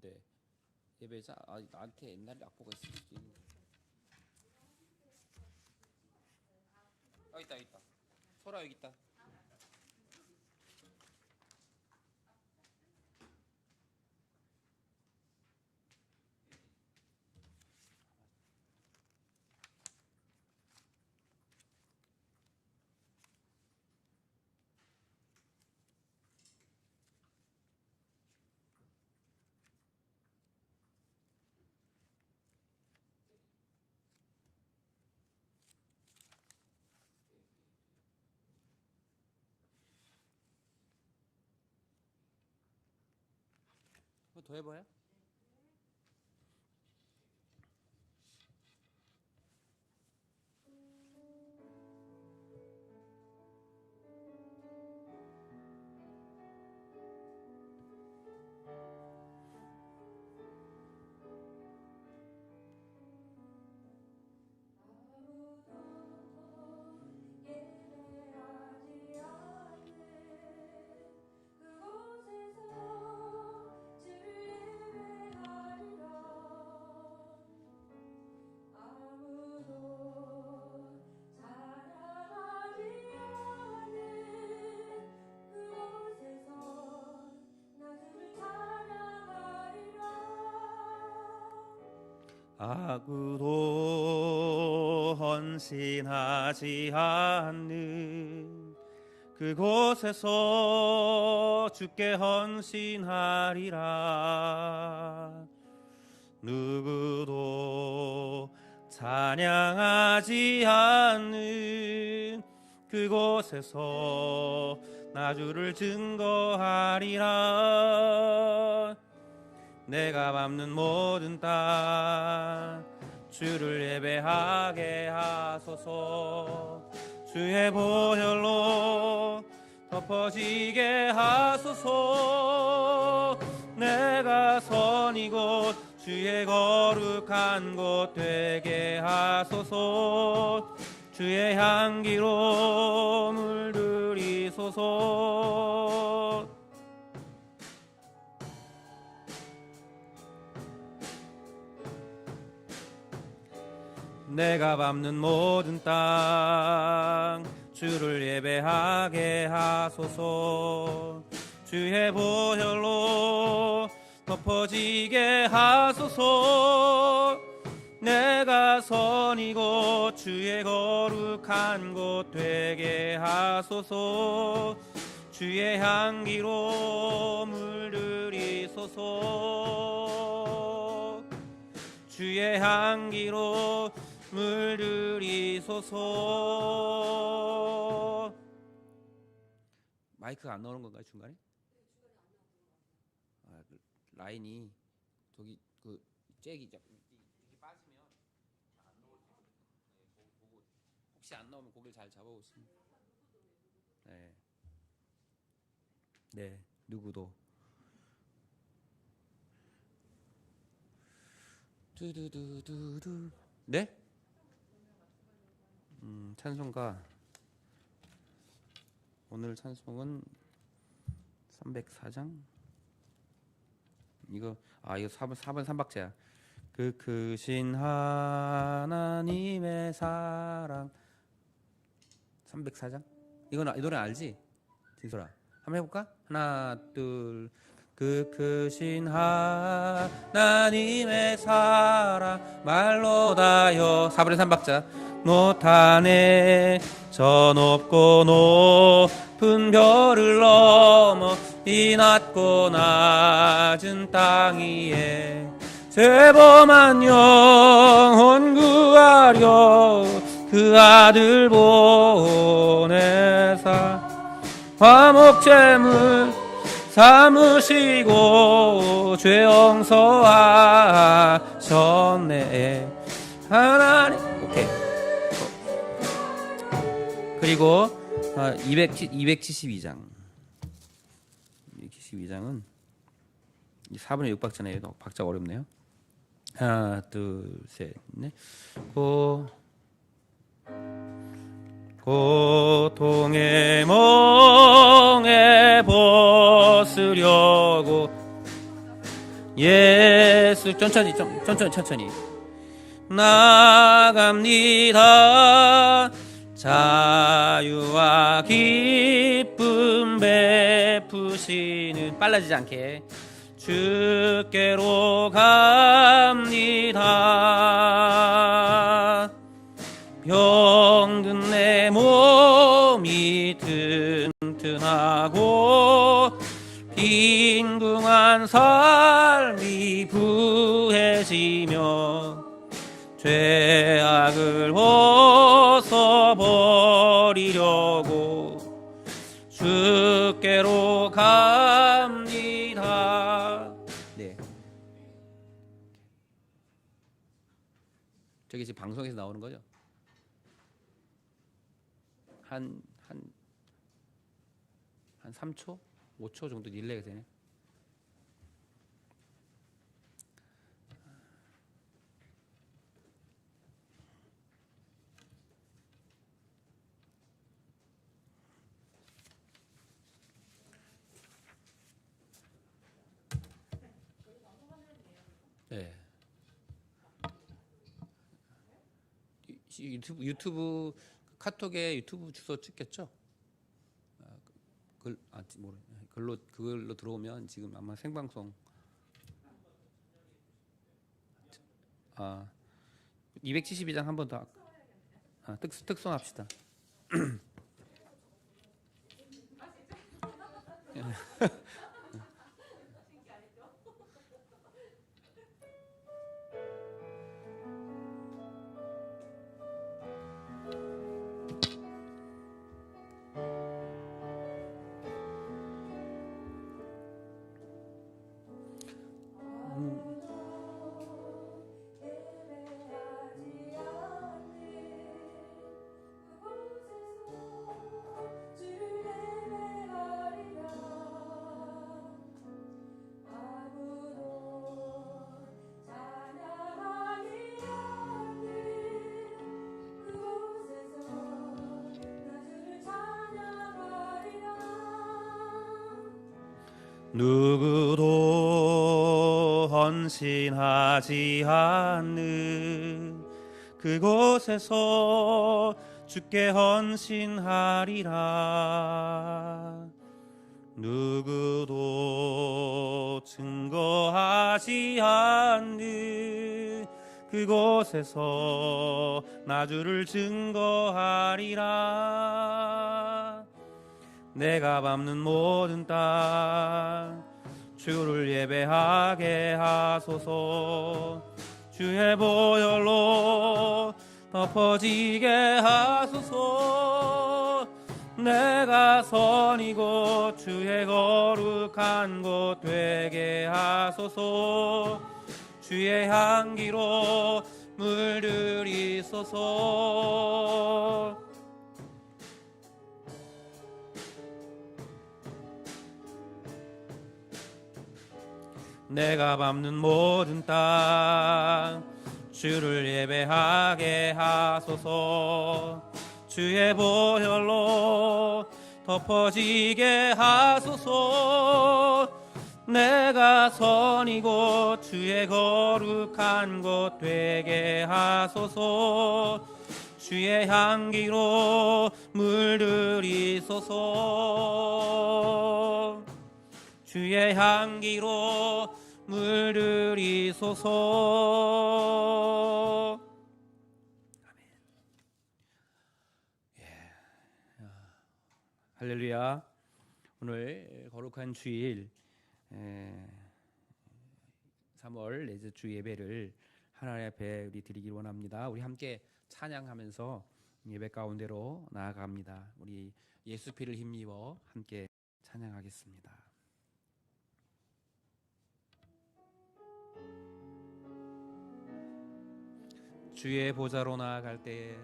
네. 예배자 나한테 옛날에 악보가 있을 수도 있는데. 있다. 소라 여기 있다. 더 해봐요. 아무도 헌신하지 않는 그곳에서 주께 헌신하리라. 누구도 찬양하지 않는 그곳에서 나 주를 증거하리라. 내가 밟는 모든 땅 주를 예배하게 하소서. 주의 보혈로 덮어지게 하소서. 내가 선 이곳 주의 거룩한 곳 되게 하소서. 주의 향기로 물들이소서. 내가 밟는 모든 땅 주를 예배하게 하소서. 주의 보혈로 덮어지게 하소서. 내가 선 이곳 주의 거룩한 곳 되게 하소서. 주의 향기로 물들이소서. 주의 향기로 물들이소서. 마이크가 안 나오는 건가요, 중간에? 라인이 저기 그 잭이 이렇게 빠지면 안 나올 수 있거든요. 보고 혹시 안 나오면 고개를 잘 잡아보시면. 네, 누구도. 두두두두두. 네? 찬송가 오늘 찬송은 304장. 이거 4번 3박자야. 그 크신 하나님의 사랑. 304장. 이 노래 알지? 진솔아 한번 해볼까? 하나 둘. 그 크신 하나님의 사랑 말로 다여. 4분의 3박자. 노탄에 저 높고 높은 별을 넘어 이 낮고 낮은 땅 위에 죄범한 영혼 구하려 그 아들 보내사 화목제물 삼으시고 죄 용서하셨네 하나님. 오케이. 그리고 272장 272장은 4분의 6박자네요. 박자가 어렵네요. 하나 둘 셋 넷. 고통의 멍에 벗으려고 예수 천천히 천천히 나갑니다. 자유와 기쁨 베푸시는 빨라지지 않게 주께로 갑니다. 병든 내 몸이 튼튼하고 빈궁한 삶이 부해지며 죄악을 벗어버리려고 주께로 갑니다. 네. 저기 지금 방송에서 나오는 거죠? 한 3초? 5초 정도 딜레이가 되네. 네. 유튜브 카톡에 유튜브 주소 찍겠죠? 그걸로 들어오면 지금 아마 생방송 272장 한 번 더 특송합시다. 누구도 헌신하지 않는 그곳에서 주께 헌신하리라. 누구도 증거하지 않는 그곳에서 나 주를 증거하리라. 내가 밟는 모든 땅 주를 예배하게 하소서. 주의 보혈로 덮어지게 하소서. 내가 선이고 주의 거룩한 곳 되게 하소서. 주의 향기로 물들이소서. 내가 밟는 모든 땅 주를 예배하게 하소서. 주의 보혈로 덮어지게 하소서. 내가 선이고 주의 거룩한 곳 되게 하소서. 주의 향기로 물들이소서. 주의 향기로 물들이소서. 아멘. 할렐루야. 오늘 거룩한 주일 3월 넷째 주 예배를 하나님 앞에 우리 드리길 원합니다. 우리 함께 찬양하면서 예배 가운데로 나아갑니다. 우리 예수 피를 힘입어 함께 찬양하겠습니다. 주의 보좌로 나아갈 때에,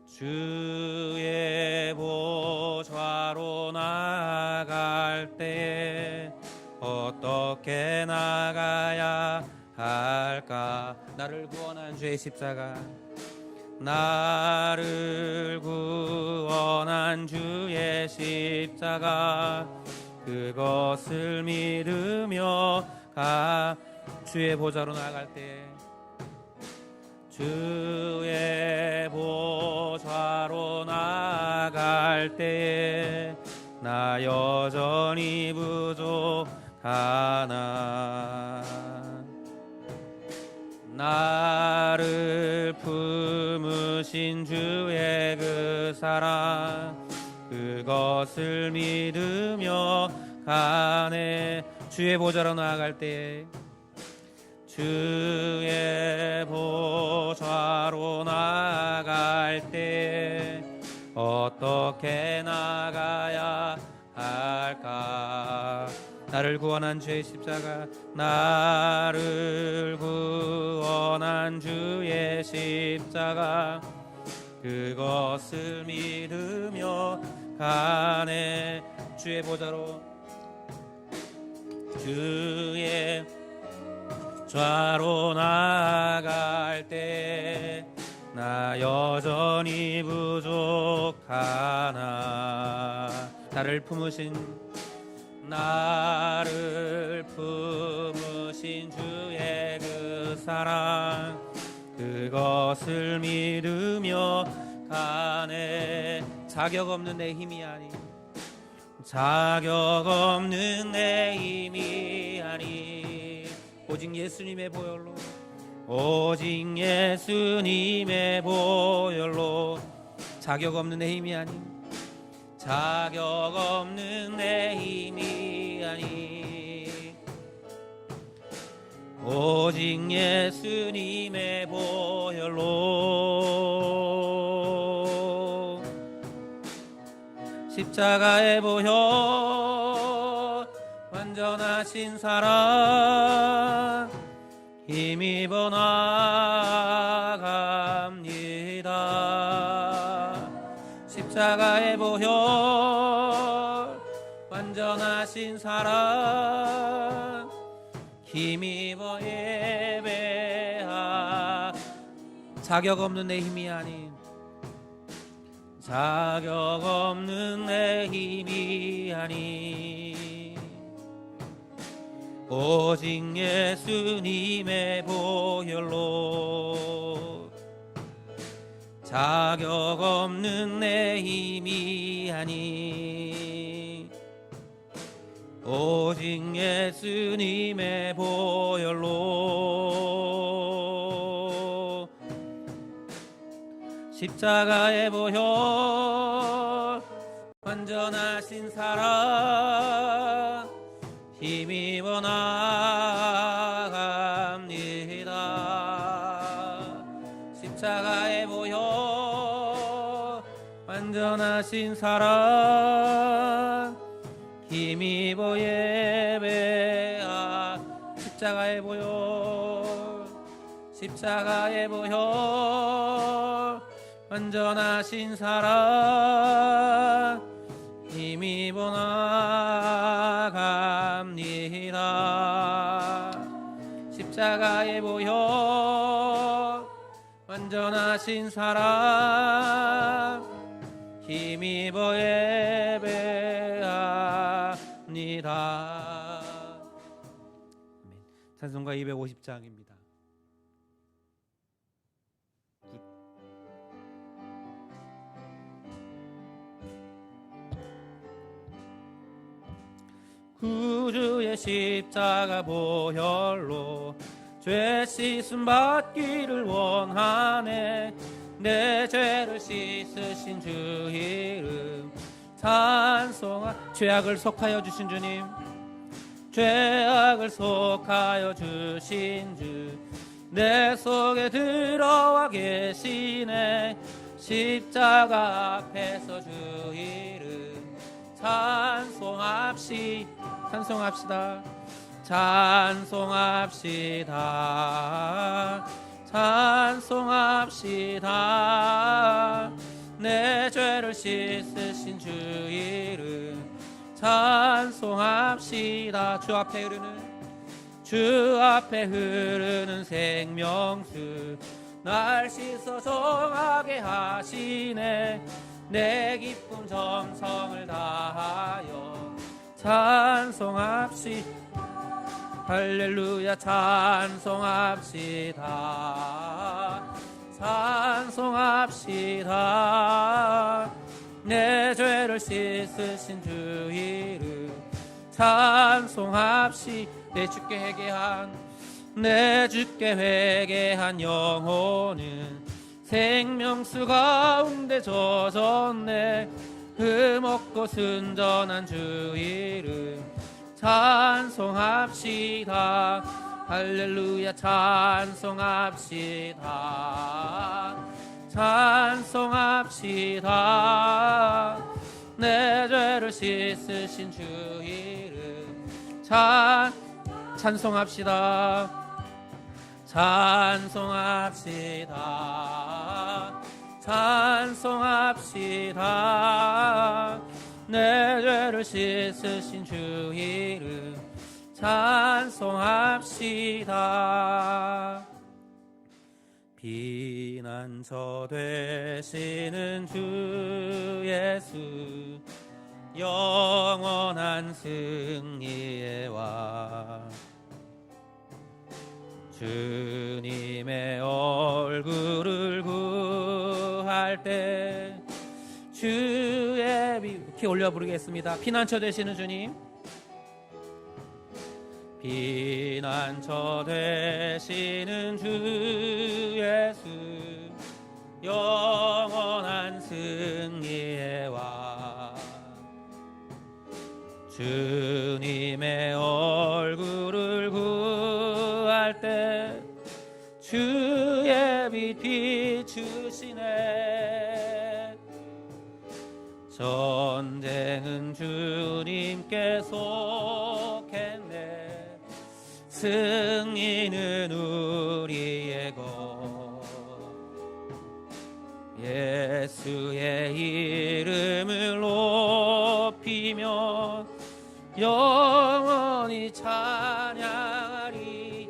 주의 보좌로 나아갈 때에 어떻게 나가야 할까? 나를 구원한 주의 십자가, 나를 구원한 주의 십자가 그것을 믿으며 주의 보좌로 나아갈 때, 주의 보좌로 나아갈 때에 나 여전히 부족하나. 나를 품으신 주의 그 사랑, 그것을 믿으며 가네. 주의 보좌로 나아갈 때, 주의 보좌로 나아갈 때 어떻게 나가야 할까? 나를 구원한 주의 십자가, 나를 구원한 주의 십자가, 그것을 믿으며 가네. 주의 보좌로, 주의 좌로 나아갈 때 나 여전히 부족하나. 나를 품으신 주의 그 사랑, 그것을 믿으며 가네. 자격 없는 내 힘이 아니, 자격 없는 내 힘이 아니, 오직 예수님의 보혈로, 오직 예수님의 보혈로. 자격 없는 내 힘이 아니, 자격 없는 내 힘이 아니, 오직 예수님의 보혈로. 십자가의 보혈, 완전하신 사랑, 힘입어 나아갑니다. 십자가의 보혈, 완전하신 사랑, 힘입어 예배하. 자격 없는 내 힘이 아닌, 자격 없는 내 힘이 아닌, 오직 예수님의 보혈로. 자격 없는 내 힘이 아니, 오직 예수님의 보혈로. 십자가의 보혈, 완전하신 사랑, 힘입어 나아갑니다. 십자가의 보혈, 완전하신 사랑, 힘입어 예배하. 십자가의 보혈, 십자가의 보혈, 완전하신 사랑, 힘입어 나아갑니다. 십자가의 보혈, 완전하신 사랑, 힘입어 예배합니다. 찬송가 250장입니다. 구주의 십자가 보혈로 죄 씻음 받기를 원하네. 내 죄를 씻으신 주 이름 찬송하. 죄악을 속하여 주신 주님, 죄악을 속하여 주신 주 내 속에 들어와 계시네. 십자가 앞에서 주 이름 찬송합시다. 찬송합시다. 내 죄를 씻으신 주 이름 찬송합시다. 주 앞에 흐르는 생명수 날 씻어 정하게 하시네. 내 기쁨 정성을 다하여 찬송합시다. 할렐루야 찬송합시다. 찬송합시다. 내 죄를 씻으신 주 이름 찬송합시. 내 주께 회개한 영혼은 생명수 가운데 젖었네. 흠없고 순전한 주 이름 찬송합시다. 할렐루야 찬송합시다. 찬송합시다. 내 죄를 씻으신 주 이름 찬송합시다. 찬송합시다. 찬송합시다. 내 죄를 씻으신 주 이름 찬송합시다. 피난처 되시는 주 예수 영원한 승리의 왕 주님의 얼굴을 구할 때 주의 키 올려 부르겠습니다. 피난처 되시는 주님 피난처 되시는 주 예수 영원한 승리의 왕 주님의 얼굴을 구할 때 주의 빛 비추시네. 전쟁은 주님께 속했네. 승리는 우리의 것. 예수의 이름을 높이며 영원히 찬양하리.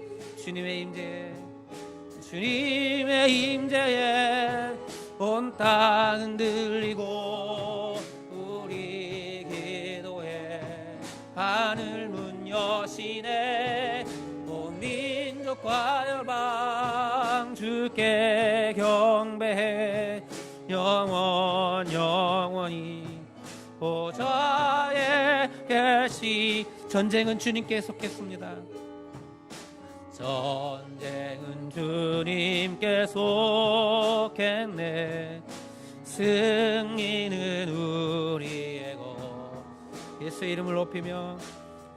주님의 임재에 온 땅 흔들리고 우리 기도에 하늘 문 여시네. 온 민족과 열방 주께 경배해. 영원히 보좌에 계시. 전쟁은 주님께 속했습니다. 전쟁은 주님께 속했네. 승리는 우리의 것. 예수의 이름을 높이며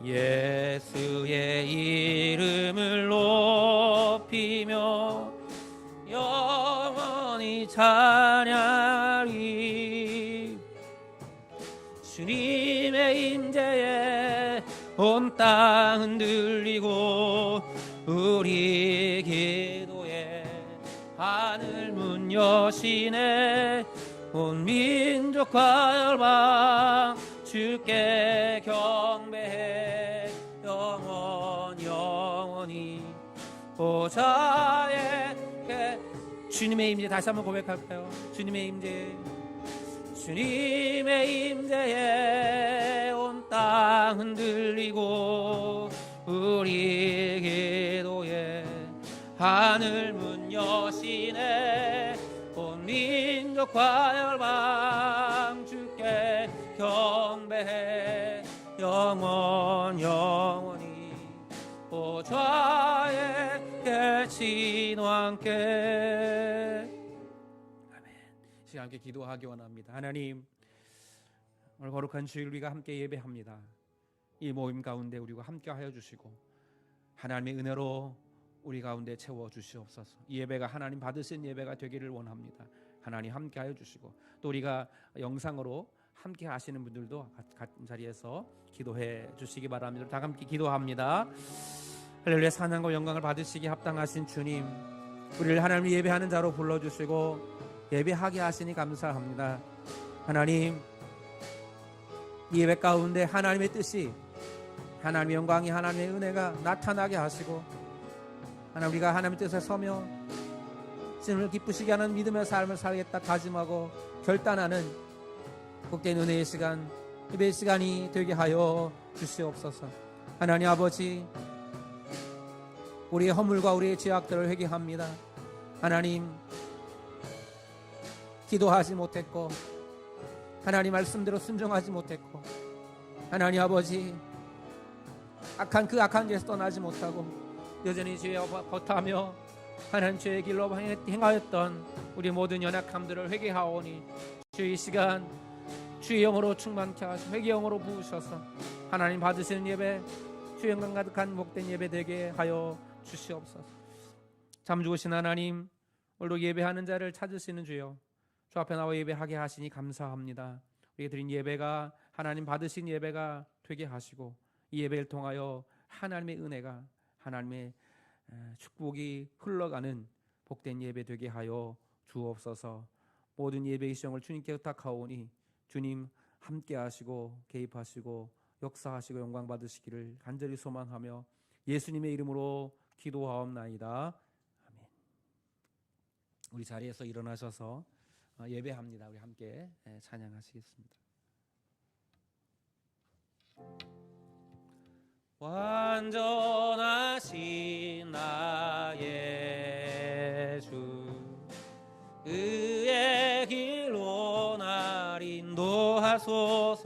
예수의 이름을 높이며 영원히 찬양하리. 주님의 임재에 온 땅 흔들리고 우리 기도에 하늘 문 여시네. 온 민족과 열방 주께 경배해. 영원히 보좌에 주님의 임재. 다시 한번 고백할까요? 주님의 임재에 온 땅 흔들리고 우리 기도에 하늘 문 여시네. 온 민족과 열방 주께 경배해. 영원히 보좌에 계신 왕께. 아멘. 시간 함께 기도하기 원합니다. 하나님, 오늘 거룩한 주일 우리가 함께 예배합니다. 이 모임 가운데 우리가 함께 하여 주시고 하나님의 은혜로 우리 가운데 채워 주시옵소서. 이 예배가 하나님 받으신 예배가 되기를 원합니다. 하나님 함께 하여 주시고 또 우리가 영상으로 함께 하시는 분들도 같은 자리에서 기도해 주시기 바랍니다. 다 함께 기도합니다. 할렐루야. 찬양과 영광을 받으시기 합당하신 주님, 우리를 하나님 예배하는 자로 불러주시고 예배하게 하시니 감사합니다. 하나님, 이 예배 가운데 하나님의 뜻이, 하나님의 영광이, 하나님의 은혜가 나타나게 하시고 하나님, 우리가 하나님의 뜻에 서며 주님을 기쁘시게 하는 믿음의 삶을 살겠다 다짐하고 결단하는 복된 은혜의 시간 예배 시간이 되게 하여 주시옵소서. 하나님 아버지, 우리의 허물과 우리의 죄악들을 회개합니다. 하나님, 기도하지 못했고 하나님 말씀대로 순종하지 못했고 하나님 아버지, 악한 길에서 떠나지 못하고 여전히 죄에 버타며 하나님 죄의 길로 행하였던 우리 모든 연약함들을 회개하오니 주의 시간 주의 영으로 충만케 하시고 회개 영으로 부으셔서 하나님 받으시는 예배, 주의 영광 가득한 복된 예배 되게 하여 주시옵소서. 잠 주신 하나님, 오늘도 예배하는 자를 찾으시는 주여, 주 앞에 나와 예배하게 하시니 감사합니다. 우리가 드린 예배가 하나님 받으신 예배가 되게 하시고 이 예배를 통하여 하나님의 은혜가, 하나님의 축복이 흘러가는 복된 예배 되게 하여 주옵소서. 모든 예배의 시정을 주님께 부탁하오니 주님 함께 하시고 개입하시고 역사하시고 영광 받으시기를 간절히 소망하며 예수님의 이름으로 기도하옵나이다. 아멘. 우리 자리에서 일어나셔서 예배합니다. 우리 함께 찬양하시겠습니다. 완전하신 나의 주, 의의 길로 날 인도하소서.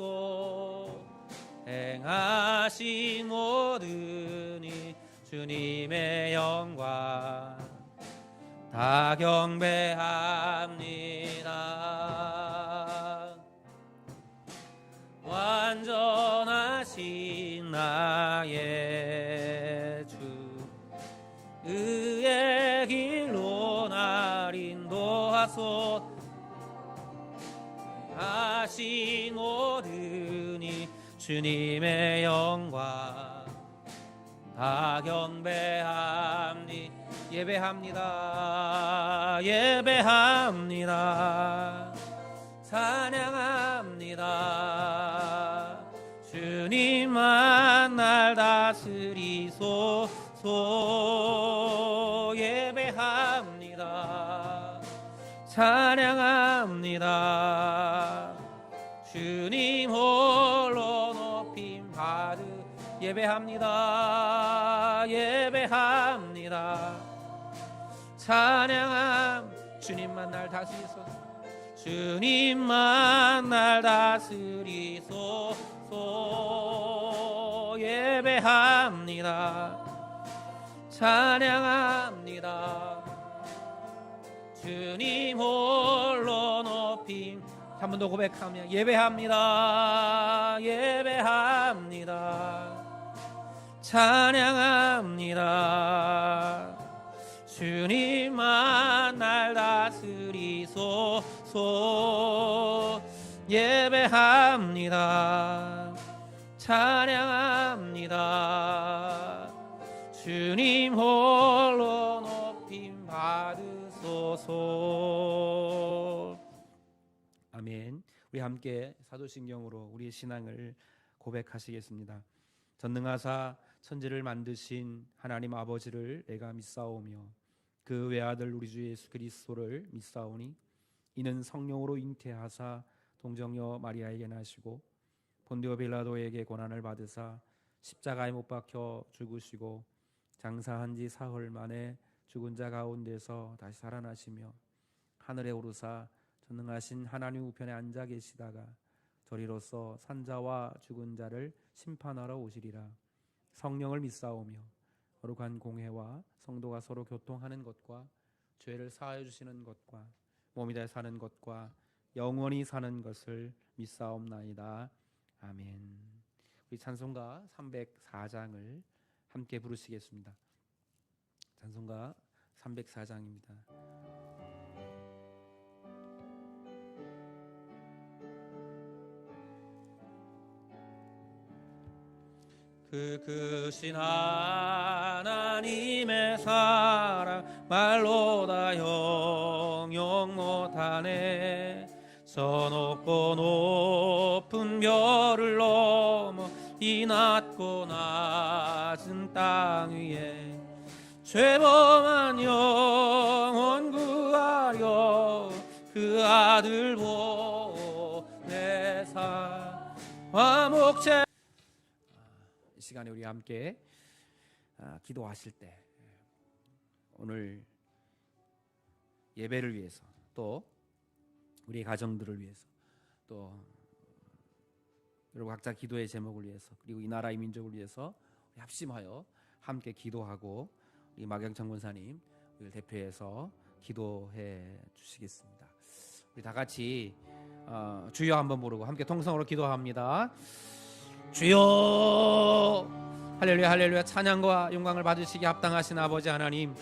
행하신 모든 이 주님의 영광 다 경배합니다. 완전하신 나의 주, 의의 길로 날 인도하소서. 하신 모든 이 주님의 영광 다 경배합니다. 예배합니다. 예배합니다. 찬양합니다. 주님만 날 다스리소서. 예배합니다. 찬양합니다. 주님 홀로 높임 받으. 예배합니다. 예배합니다. 찬양함. 주님만 날 다스리소서. 주님만 날 다스리소서. 예배합니다. 찬양합니다. 주님 홀로 높임. 한 번 더 고백하며 예배합니다. 예배합니다. 찬양합니다. 주님만 날 다스리소서. 예배합니다. 찬양합니다. 주님 홀로 높임 받으소서. 아멘. 우리 함께 사도신경으로 우리의 신앙을 고백하시겠습니다. 전능하사 천지를 만드신 하나님 아버지를 내가 믿사오며 그 외아들 우리 주 예수 그리스도를 믿사오니 이는 성령으로 잉태하사 동정녀 마리아에게 나시고 본디오 빌라도에게 고난을 받으사 십자가에 못 박혀 죽으시고 장사한 지 사흘 만에 죽은 자 가운데서 다시 살아나시며 하늘에 오르사 전능하신 하나님 우편에 앉아 계시다가 저리로서 산자와 죽은 자를 심판하러 오시리라. 성령을 믿사오며 거룩한 공회와 성도가 서로 교통하는 것과 죄를 사하여 주시는 것과 몸이 되 사는 것과 영원히 사는 것을 믿사옵나이다. 아멘. 우리 찬송가 304장을 함께 부르시겠습니다. 찬송가 304장입니다. 그 크신 하나님의 사랑 말로 다 형용 못하네. 저 높고 높은 별을 넘어 이 낮고 낮은 땅 위에 죄범한 영혼 구하려 그 아들 보내사 화목제. 이 시간에 우리 함께 기도하실 때 오늘 예배를 위해서, 또 우리 가정들을 위해서, 또 여러분 각자 기도의 제목을 위해서, 그리고 이 나라 이 민족을 위해서 우리 합심하여 함께 기도하고, 우리 마경창 권사님 우리를 대표해서 기도해 주시겠습니다. 우리 다 같이 주여 한번 부르고 함께 통성으로 기도합니다. 주여. 할렐루야 할렐루야. 찬양과 영광을 받으시기 합당하신 아버지 하나님,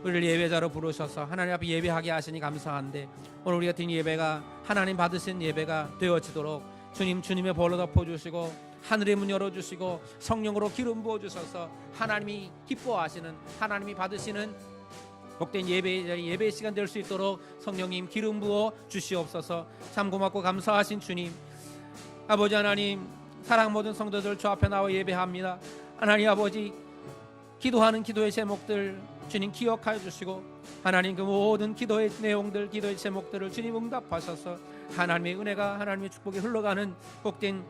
우리를 예배자로 부르셔서 하나님 앞에 예배하게 하시니 감사한데, 오늘 우리 같은 예배가 하나님 받으신 예배가 되어지도록 주님의 볼로 덮어주시고 하늘의 문 열어주시고 성령으로 기름 부어주셔서 하나님이 기뻐하시는, 하나님이 받으시는 복된 예배 시간 될 수 있도록 성령님 기름 부어 주시옵소서. 참 고맙고 감사하신 주님, 아버지 하나님, 사랑 모든 성도들 주 앞에 나와 예배합니다. 하나님 아버지, 기도하는 기도의 제목들 주님 기억하여 주시고, 하나님 그 모든 기도의 내용들, 기도의 제목들을 주님 응답하셔서 하나님의 은혜가, 하나님의 축복이 흘러가는 복된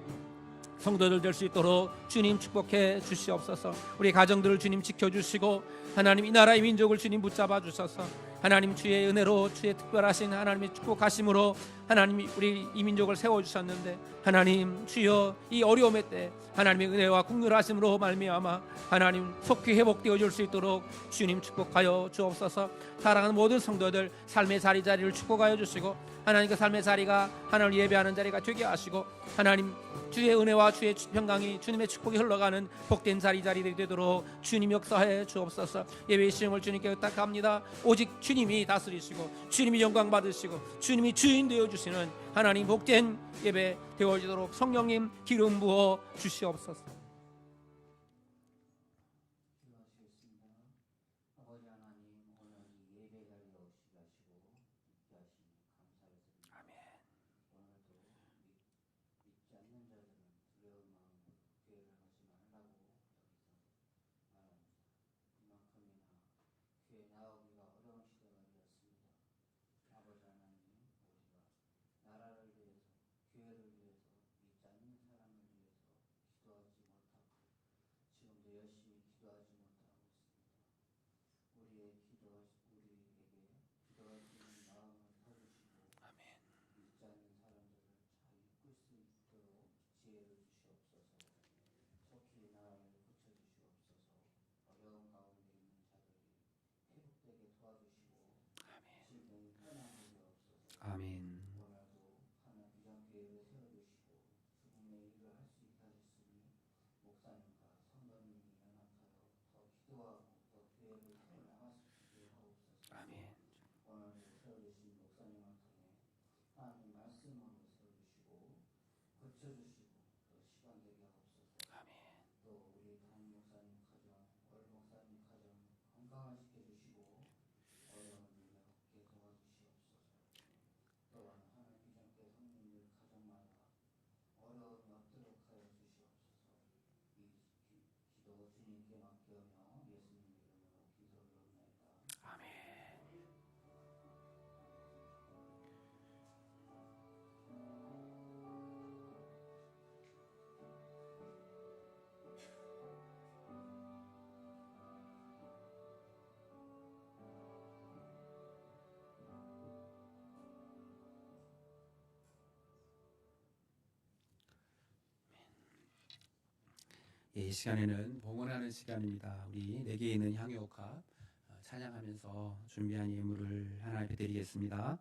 성도들 될 수 있도록 주님 축복해 주시옵소서. 우리 가정들을 주님 지켜주시고, 하나님 이 나라의 민족을 주님 붙잡아 주셔서 하나님 주의 은혜로, 주의 특별하신 하나님의 축복하심으로 하나님이 우리 이 민족을 세워주셨는데, 하나님 주여 이 어려움의 때 하나님의 은혜와 긍휼하심으로 말미암아 하나님 속히 회복되어 줄 수 있도록 주님 축복하여 주옵소서. 사랑하는 모든 성도들 삶의 자리를 축복하여 주시고, 하나님 그 삶의 자리가 하나님을 예배하는 자리가 되게 하시고, 하나님 주의 은혜와 주의 평강이, 주님의 축복이 흘러가는 복된 자리들이 되도록 주님 역사해 주옵소서. 예배의 시험을 주님께 의탁합니다. 오직 주님이 다스리시고 주님이 영광 받으시고 주님이 주인 되어 주시는 하나님 복된 예배 되어지도록 성령님 기름 부어 주시옵소서. 아멘. 이 시간에는 봉헌하는 시간입니다. 우리 내게 있는 향유옥합 찬양하면서 준비한 예물을 하나님 앞에 드리겠습니다.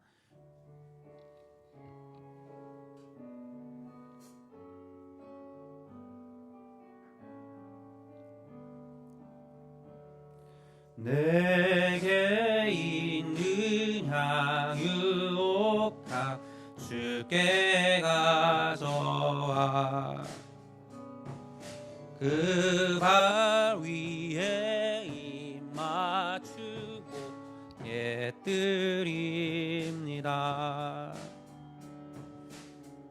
내게 있는 향유옥합 주께 가져와 그 발 위에 입 맞추고 예드립니다.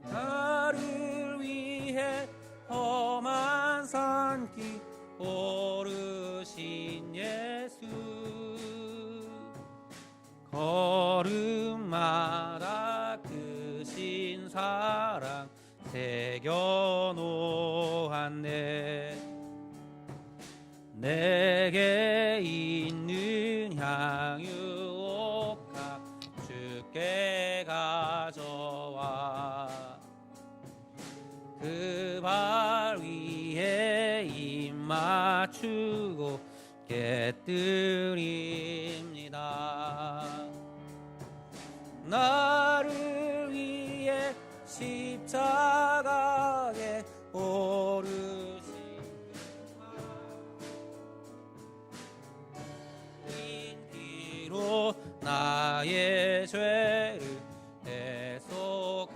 나를 위해 험한 산길 오르신 예수, 걸음마다 크신 사랑 새겨 놓았네. 내게 있는 향유옥합 주께 가져와 그 발 위에 입 맞추고 깨뜨립니다. 나를 위해 십자가에 오르신 인 피로 나의 죄를 대속하셨네.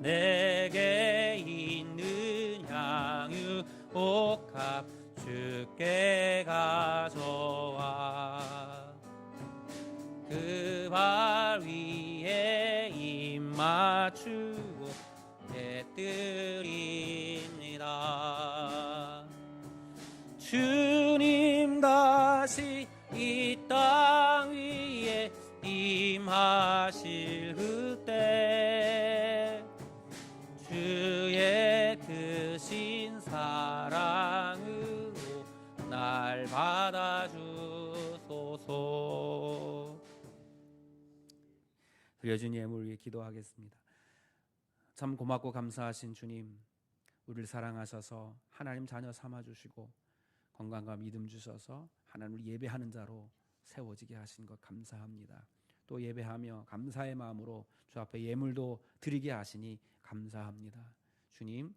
내게 있는 향유 옥합 주께 가져와 그 발 위에 입 맞추고 깨뜨립니다. 주님 다시 이 땅 위에 임하실 그때 주의 크신 사랑으로 날 받아주소서. 드려진 예물 위해 기도하겠습니다. 참 고맙고 감사하신 주님, 우리를 사랑하셔서 하나님 자녀 삼아주시고 건강과 믿음 주셔서 하나님을 예배하는 자로 세워지게 하신 것 감사합니다. 또 예배하며 감사의 마음으로 주 앞에 예물도 드리게 하시니 감사합니다. 주님,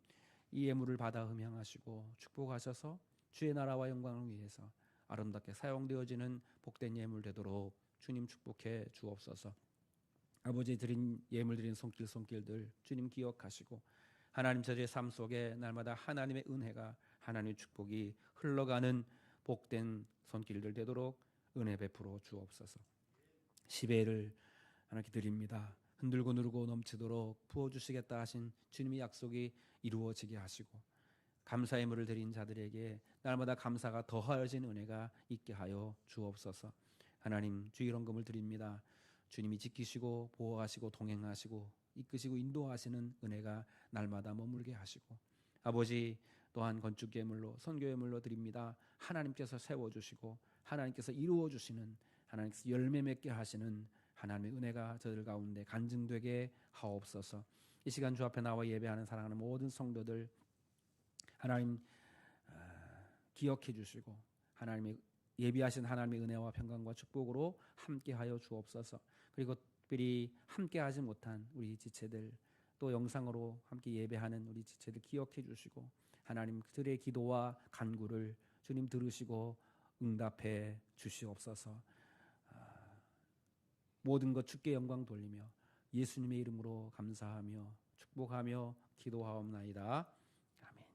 이 예물을 받아 음향하시고 축복하셔서 주의 나라와 영광을 위해서 아름답게 사용되어지는 복된 예물 되도록 주님 축복해 주옵소서. 아버지 드린 예물 드린 손길들 주님 기억하시고 하나님 저의 삶 속에 날마다 하나님의 은혜가 하나님의 축복이 흘러가는 복된 손길들 되도록 은혜 베풀어 주옵소서. 10회를 하나님께 드립니다. 흔들고 누르고 넘치도록 부어주시겠다 하신 주님의 약속이 이루어지게 하시고 감사의 물을 드린 자들에게 날마다 감사가 더하여진 은혜가 있게 하여 주옵소서. 하나님 주일 헌금을 드립니다. 주님이 지키시고 보호하시고 동행하시고 이끄시고 인도하시는 은혜가 날마다 머물게 하시고 아버지 또한 건축예물로 선교예물로 드립니다. 하나님께서 세워주시고 하나님께서 이루어주시는 하나님께서 열매 맺게 하시는 하나님의 은혜가 저들 가운데 간증되게 하옵소서. 이 시간 주 앞에 나와 예배하는 사랑하는 모든 성도들 하나님 기억해 주시고 하나님의 예비하신 하나님의 은혜와 평강과 축복으로 함께하여 주옵소서. 그리고 특별히 함께하지 못한 우리 지체들 또 영상으로 함께 예배하는 우리 지체들 기억해 주시고 하나님 그들의 기도와 간구를 주님 들으시고 응답해 주시옵소서. 모든 것 주께 영광 돌리며 예수님의 이름으로 감사하며 축복하며 기도하옵나이다. 아멘.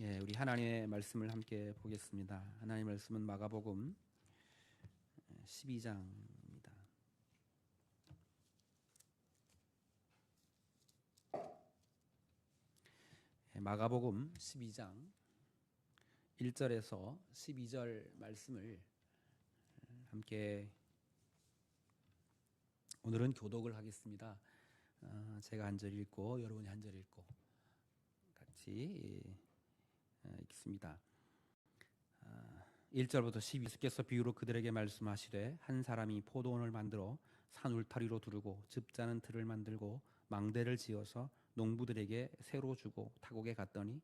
예, 우리 하나님의 말씀을 함께 보겠습니다. 하나님의 말씀은 마가복음 12장입니다. 마가복음 12장 1절에서 12절 말씀을 함께 오늘은 교독을 하겠습니다. 제가 한 절 읽고 여러분이 한 절 읽고 같이 읽습니다. 1절부터 12절께서 비유로 그들에게 말씀하시되 한 사람이 포도원을 만들어 산 울타리로 두르고 즙 짜는 틀을 만들고 망대를 지어서 농부들에게 새로 주고 타국에 갔더니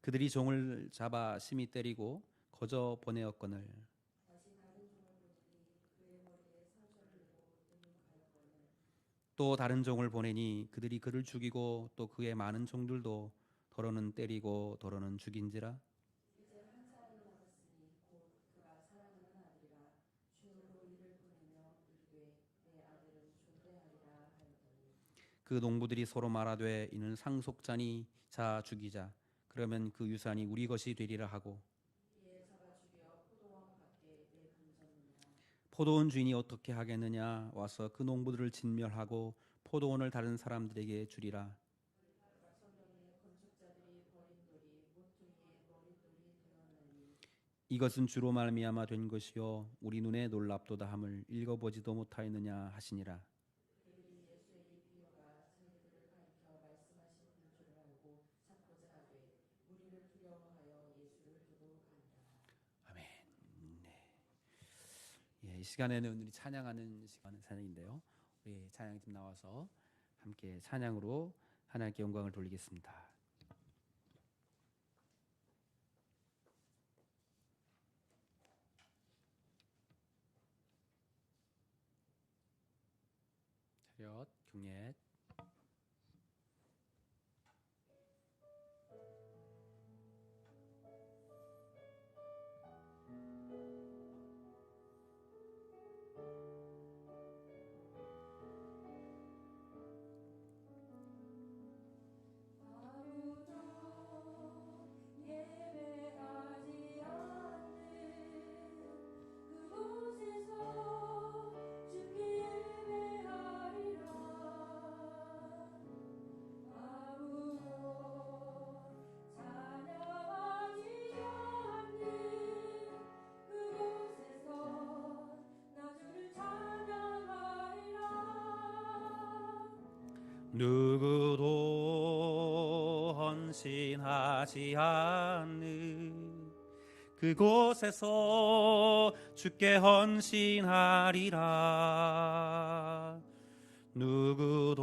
그들이 종을 잡아 심히 때리고 거저 보내었거늘 또 다른 종을 보내니 그들이 그를 죽이고 또 그의 많은 종들도 더러는 때리고 더러는 죽인지라. 그 농부들이 서로 말하되 이는 상속자니 자 죽이자 그러면 그 유산이 우리 것이 되리라 하고 포도원 주인이 어떻게 하겠느냐 와서 그 농부들을 진멸하고 포도원을 다른 사람들에게 주리라. 이것은 주로 말미암아 된 것이요 우리 눈에 놀랍도다 함을 읽어보지도 못하였느냐 하시니라. 아멘. 네. 예, 이 시간에는 우리 찬양하는 시간은 찬양인데요. 우리 찬양팀 나와서 함께 찬양으로 하나님께 영광을 돌리겠습니다. 차렷 경례. 누구도 헌신하지 않는 그곳에서 주께 헌신하리라. 누구도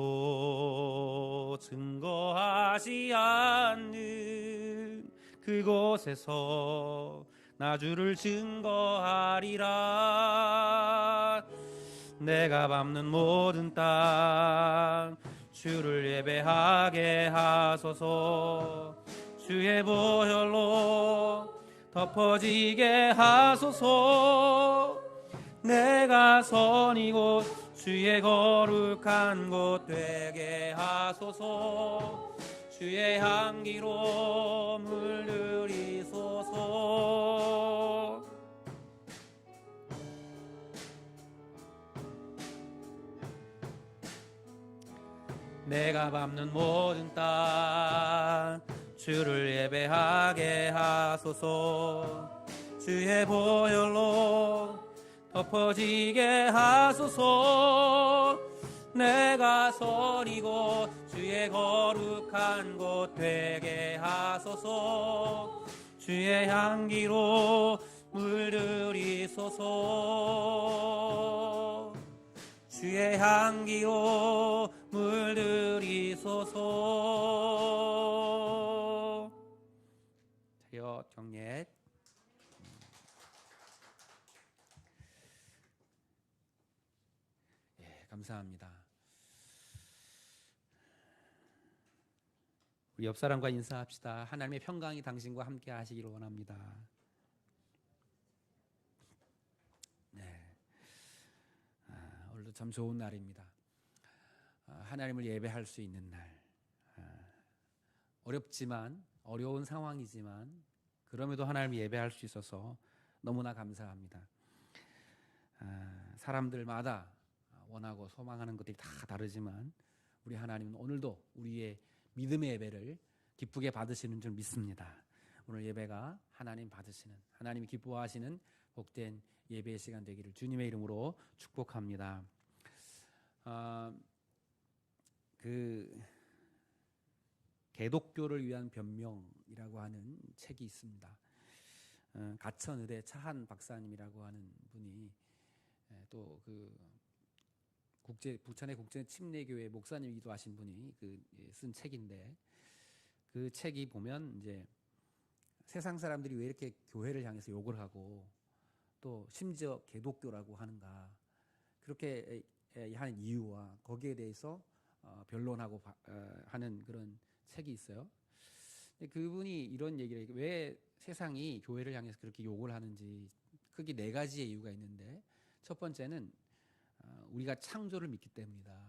증거하지 않는 그곳에서 나 주를 증거하리라. 내가 밟는 모든 땅 주를 예배하게 하소서. 주의 보혈로 덮어지게 하소서. 내가 선 이곳 주의 거룩한 곳 되게 하소서. 주의 향기로 물들이소서. 내가 밟는 모든 땅 주를 예배하게 하소서. 주의 보혈로 덮어지게 하소서. 내가 선 이곳 주의 거룩한 곳 되게 하소서. 주의 향기로 물들이소서. 주의 향기로 물들이소서. 차렷 경례. 예, 감사합니다. 우리 옆 사람과 인사합시다. 하나님의 평강이 당신과 함께 하시기를 원합니다. 네, 오늘도 참 좋은 날입니다. 하나님을 예배할 수 있는 날. 어렵지만 어려운 상황이지만 그럼에도 하나님을 예배할 수 있어서 너무나 감사합니다. 사람들마다 원하고 소망하는 것들이 다 다르지만 우리 하나님은 오늘도 우리의 믿음의 예배를 기쁘게 받으시는 줄 믿습니다. 오늘 예배가 하나님 받으시는, 하나님이 기뻐하시는 복된 예배의 시간 되기를 주님의 이름으로 축복합니다. 개독교를 위한 변명이라고 하는 책이 있습니다. 가천의대 차한 박사님이라고 하는 분이 또 부천의 국제 침례교회 목사님이기도 하신 분이 쓴 책인데, 그 책이 보면 이제 세상 사람들이 왜 이렇게 교회를 향해서 욕을 하고 또 심지어 개독교라고 하는가, 그렇게 하는 이유와 거기에 대해서 변론하고 하는 그런 책이 있어요. 그분이 이런 얘기를 해요. 왜 세상이 교회를 향해서 그렇게 욕을 하는지 크게 4가지의 이유가 있는데, 첫 번째는 우리가 창조를 믿기 때문이다.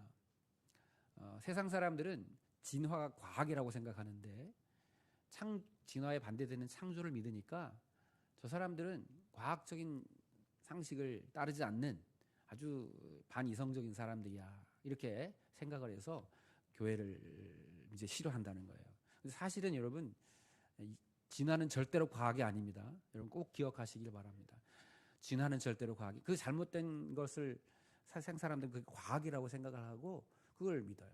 세상 사람들은 진화가 과학이라고 생각하는데 진화에 반대되는 창조를 믿으니까 저 사람들은 과학적인 상식을 따르지 않는 아주 반이성적인 사람들이야, 이렇게 생각을 해서 교회를 이제 싫어한다는 거예요. 근데 사실은 여러분, 진화는 절대로 과학이 아닙니다. 여러분 꼭 기억하시길 바랍니다. 진화는 절대로 과학이, 그 잘못된 것을 세상 사람들은 그 과학이라고 생각을 하고 그걸 믿어요.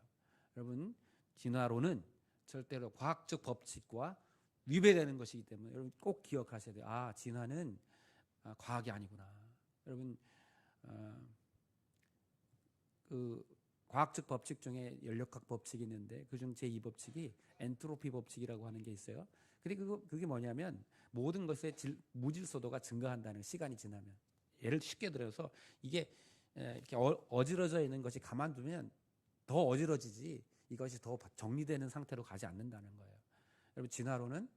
여러분, 진화론은 절대로 과학적 법칙과 위배되는 것이기 때문에 여러분 꼭 기억하셔야 돼요. 아, 진화는 과학이 아니구나. 여러분, 그 과학적 법칙 중에 연력학 법칙이 있는데 그중 제2법칙이 엔트로피 법칙이라고 하는 게 있어요. 근데 그게 뭐냐면 모든 것의 무질서도가 증가한다는, 시간이 지나면. 예를 쉽게 들어서 이게 이렇게 어지러져 있는 것이 가만두면 더 어지러지지 이것이 더 정리되는 상태로 가지 않는다는 거예요. 여러분, 진화론은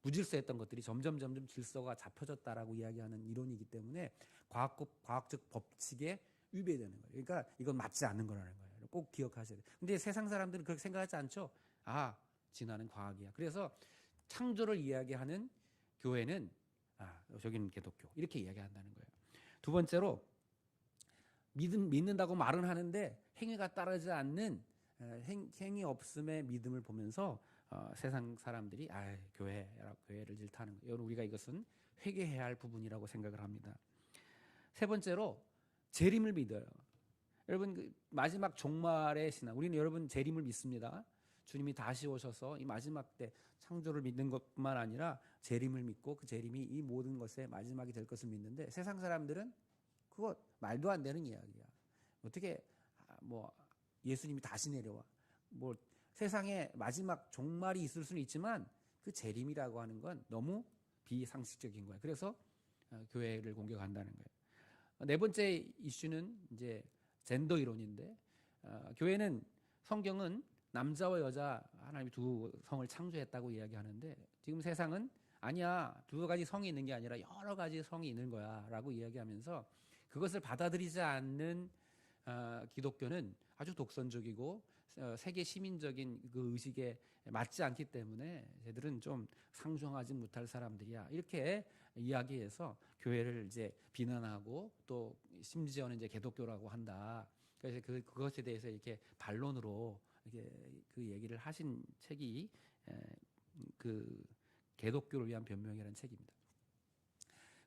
무질서했던 것들이 점점 질서가 잡혀졌다라고 이야기하는 이론이기 때문에 과학적 법칙에 위배되는 거예요. 그러니까 이건 맞지 않는 거라는 거예요. 꼭 기억하셔야 돼요. 근데 세상 사람들은 그렇게 생각하지 않죠. 아, 진화는 과학이야. 그래서 창조를 이야기하는 교회는 저기는 기독교, 이렇게 이야기한다는 거예요. 두 번째로, 믿는다고 말은 하는데 행위가 따르지 않는 행위 없음의 믿음을 보면서 세상 사람들이 교회를 질타하는 거예요. 우리가 이것은 회개해야 할 부분이라고 생각을 합니다. 세 번째로, 재림을 믿어요. 여러분, 마지막 종말의 신앙, 우리는 여러분 재림을 믿습니다. 주님이 다시 오셔서 이 마지막 때 창조를 믿는 것뿐만 아니라 재림을 믿고 그 재림이 이 모든 것의 마지막이 될 것을 믿는데, 세상 사람들은 그거 말도 안 되는 이야기야. 어떻게 예수님이 다시 내려와, 세상에 마지막 종말이 있을 수는 있지만 그 재림이라고 하는 건 너무 비상식적인 거야. 그래서 교회를 공격한다는 거예요. 네 번째 이슈는 이제 젠더 이론인데, 교회는, 성경은 남자와 여자 하나님이 두 성을 창조했다고 이야기하는데, 지금 세상은 아니야, 두 가지 성이 있는 게 아니라 여러 가지 성이 있는 거야 라고 이야기하면서 그것을 받아들이지 않는 기독교는 아주 독선적이고 세계 시민적인 그 의식에 맞지 않기 때문에 쟤들은 좀 상종하지 못할 사람들이야, 이렇게 이야기해서 교회를 이제 비난하고 또 심지어는 이제 개독교라고 한다. 그래서 그것에 대해서 이렇게 반론으로 이렇게 그 얘기를 하신 책이 그 개독교를 위한 변명이라는 책입니다.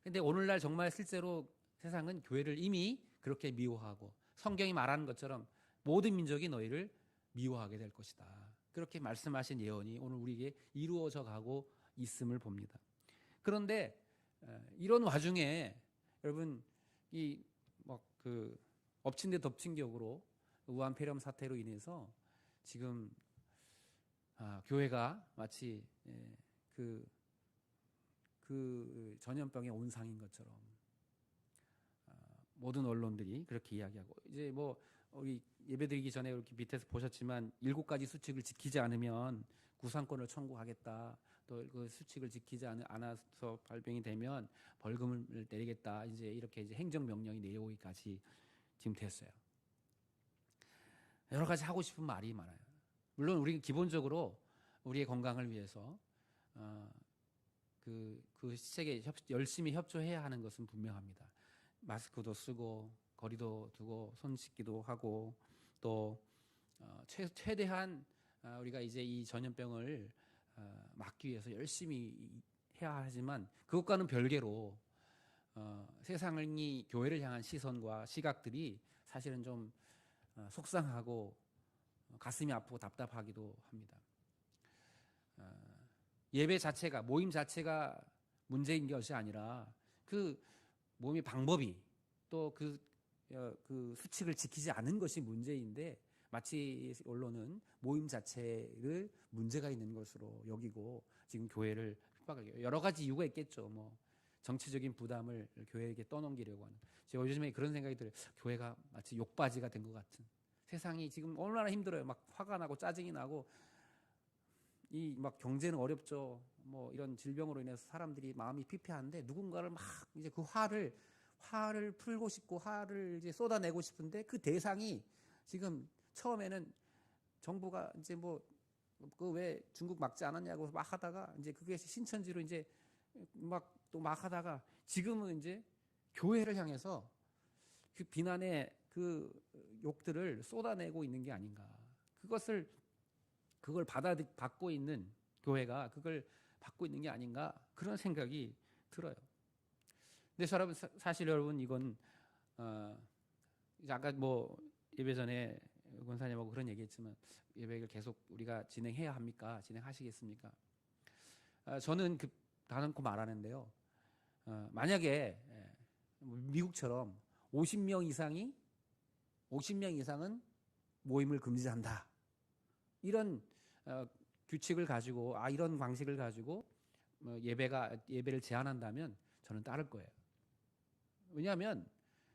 근데 오늘날 정말 실제로 세상은 교회를 이미 그렇게 미워하고, 성경이 말하는 것처럼 모든 민족이 너희를 미워하게 될 것이다, 그렇게 말씀하신 예언이 오늘 우리에게 이루어져 가고 있음을 봅니다. 그런데 이런 와중에 여러분, 그 엎친 데 덮친 격으로 우한 폐렴 사태로 인해서 지금 교회가 마치 그 전염병의 온상인 것처럼 모든 언론들이 그렇게 이야기하고, 이제 우리 예배드리기 전에 이렇게 밑에서 보셨지만 7가지 수칙을 지키지 않으면 구상권을 청구하겠다, 또 그 수칙을 지키지 않아서 발병이 되면 벌금을 내리겠다, 이제 이렇게 이제 행정명령이 내려오기까지 지금 됐어요. 여러 가지 하고 싶은 말이 많아요. 물론 우리는 기본적으로 우리의 건강을 위해서 그 시책에 열심히 협조해야 하는 것은 분명합니다. 마스크도 쓰고 거리도 두고 손 씻기도 하고, 또 최대한 우리가 이제 이 전염병을 막기 위해서 열심히 해야 하지만, 그것과는 별개로 세상이 교회를 향한 시선과 시각들이 사실은 좀 속상하고 가슴이 아프고 답답하기도 합니다. 예배 자체가, 모임 자체가 문제인 것이 아니라 그 모임의 방법이, 또 그 수칙을 지키지 않은 것이 문제인데, 마치 언론은 모임 자체를 문제가 있는 것으로 여기고 지금 교회를 핍박하게, 여러 가지 이유가 있겠죠. 정치적인 부담을 교회에게 떠넘기려고 하는. 제가 요즘에 그런 생각이 들어요. 교회가 마치 욕바지가 된 것 같은. 세상이 지금 얼마나 힘들어요. 막 화가 나고 짜증이 나고, 경제는 어렵죠. 이런 질병으로 인해서 사람들이 마음이 피폐한데, 누군가를 막 이제 그 화를 풀고 싶고 화를 이제 쏟아내고 싶은데, 그 대상이 지금 처음에는 정부가 이제 그 왜 중국 막지 않았냐고 막 하다가, 이제 그게 신천지로 이제 또 막 하다가, 지금은 이제 교회를 향해서 그 비난의 그 욕들을 쏟아내고 있는 게 아닌가. 그걸 받고 있는 교회가 그걸 받고 있는 게 아닌가 그런 생각이 들어요. 근데 여러분 사실 여러분 이건 아까 뭐 예배 전에 권사님하고 그런 얘기했지만 예배를 계속 우리가 진행해야 합니까? 진행하시겠습니까? 저는 다놓고 말하는데요. 만약에 미국처럼 50명 이상은 모임을 금지한다. 이런 규칙을 가지고 이런 방식을 가지고 예배를 제한한다면 저는 따를 거예요. 왜냐하면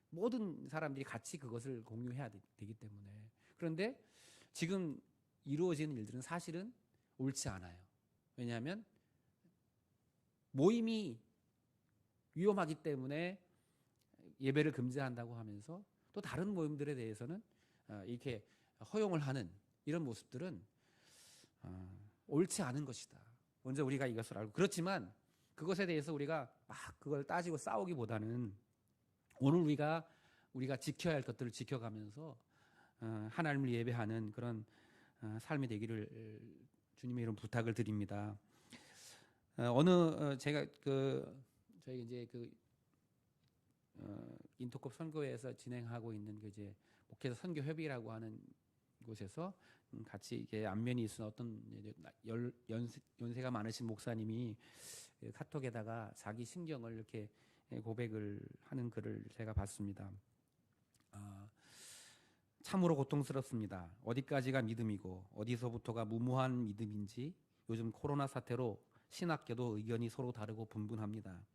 모든 사람들이 같이 그것을 공유해야 되기 때문에. 그런데 지금 이루어지는 일들은 사실은 옳지 않아요. 왜냐하면 모임이 위험하기 때문에 예배를 금지한다고 하면서 또 다른 모임들에 대해서는 이렇게 허용을 하는 이런 모습들은 옳지 않은 것이다. 먼저 우리가 이것을 알고, 그렇지만 그것에 대해서 우리가 막 그걸 따지고 싸우기보다는 오늘 우리가 지켜야 할 것들을 지켜가면서 하나님을 예배하는 그런 삶이 되기를 주님의 이름 부탁을 드립니다. 제가 저희 이제 인터콥 선교회에서 진행하고 있는 이제 목회자 선교 협의라고 하는 곳에서 같이 이게 안면이 있은 어떤 연세가 많으신 목사님이 카톡에다가 자기 심경을 이렇게 고백을 하는 글을 제가 봤습니다. 참으로 고통스럽습니다. 어디까지가 믿음이고 어디서부터가 무모한 믿음인지 요즘 코로나 사태로 신학계도 의견이 서로 다르고 분분합니다.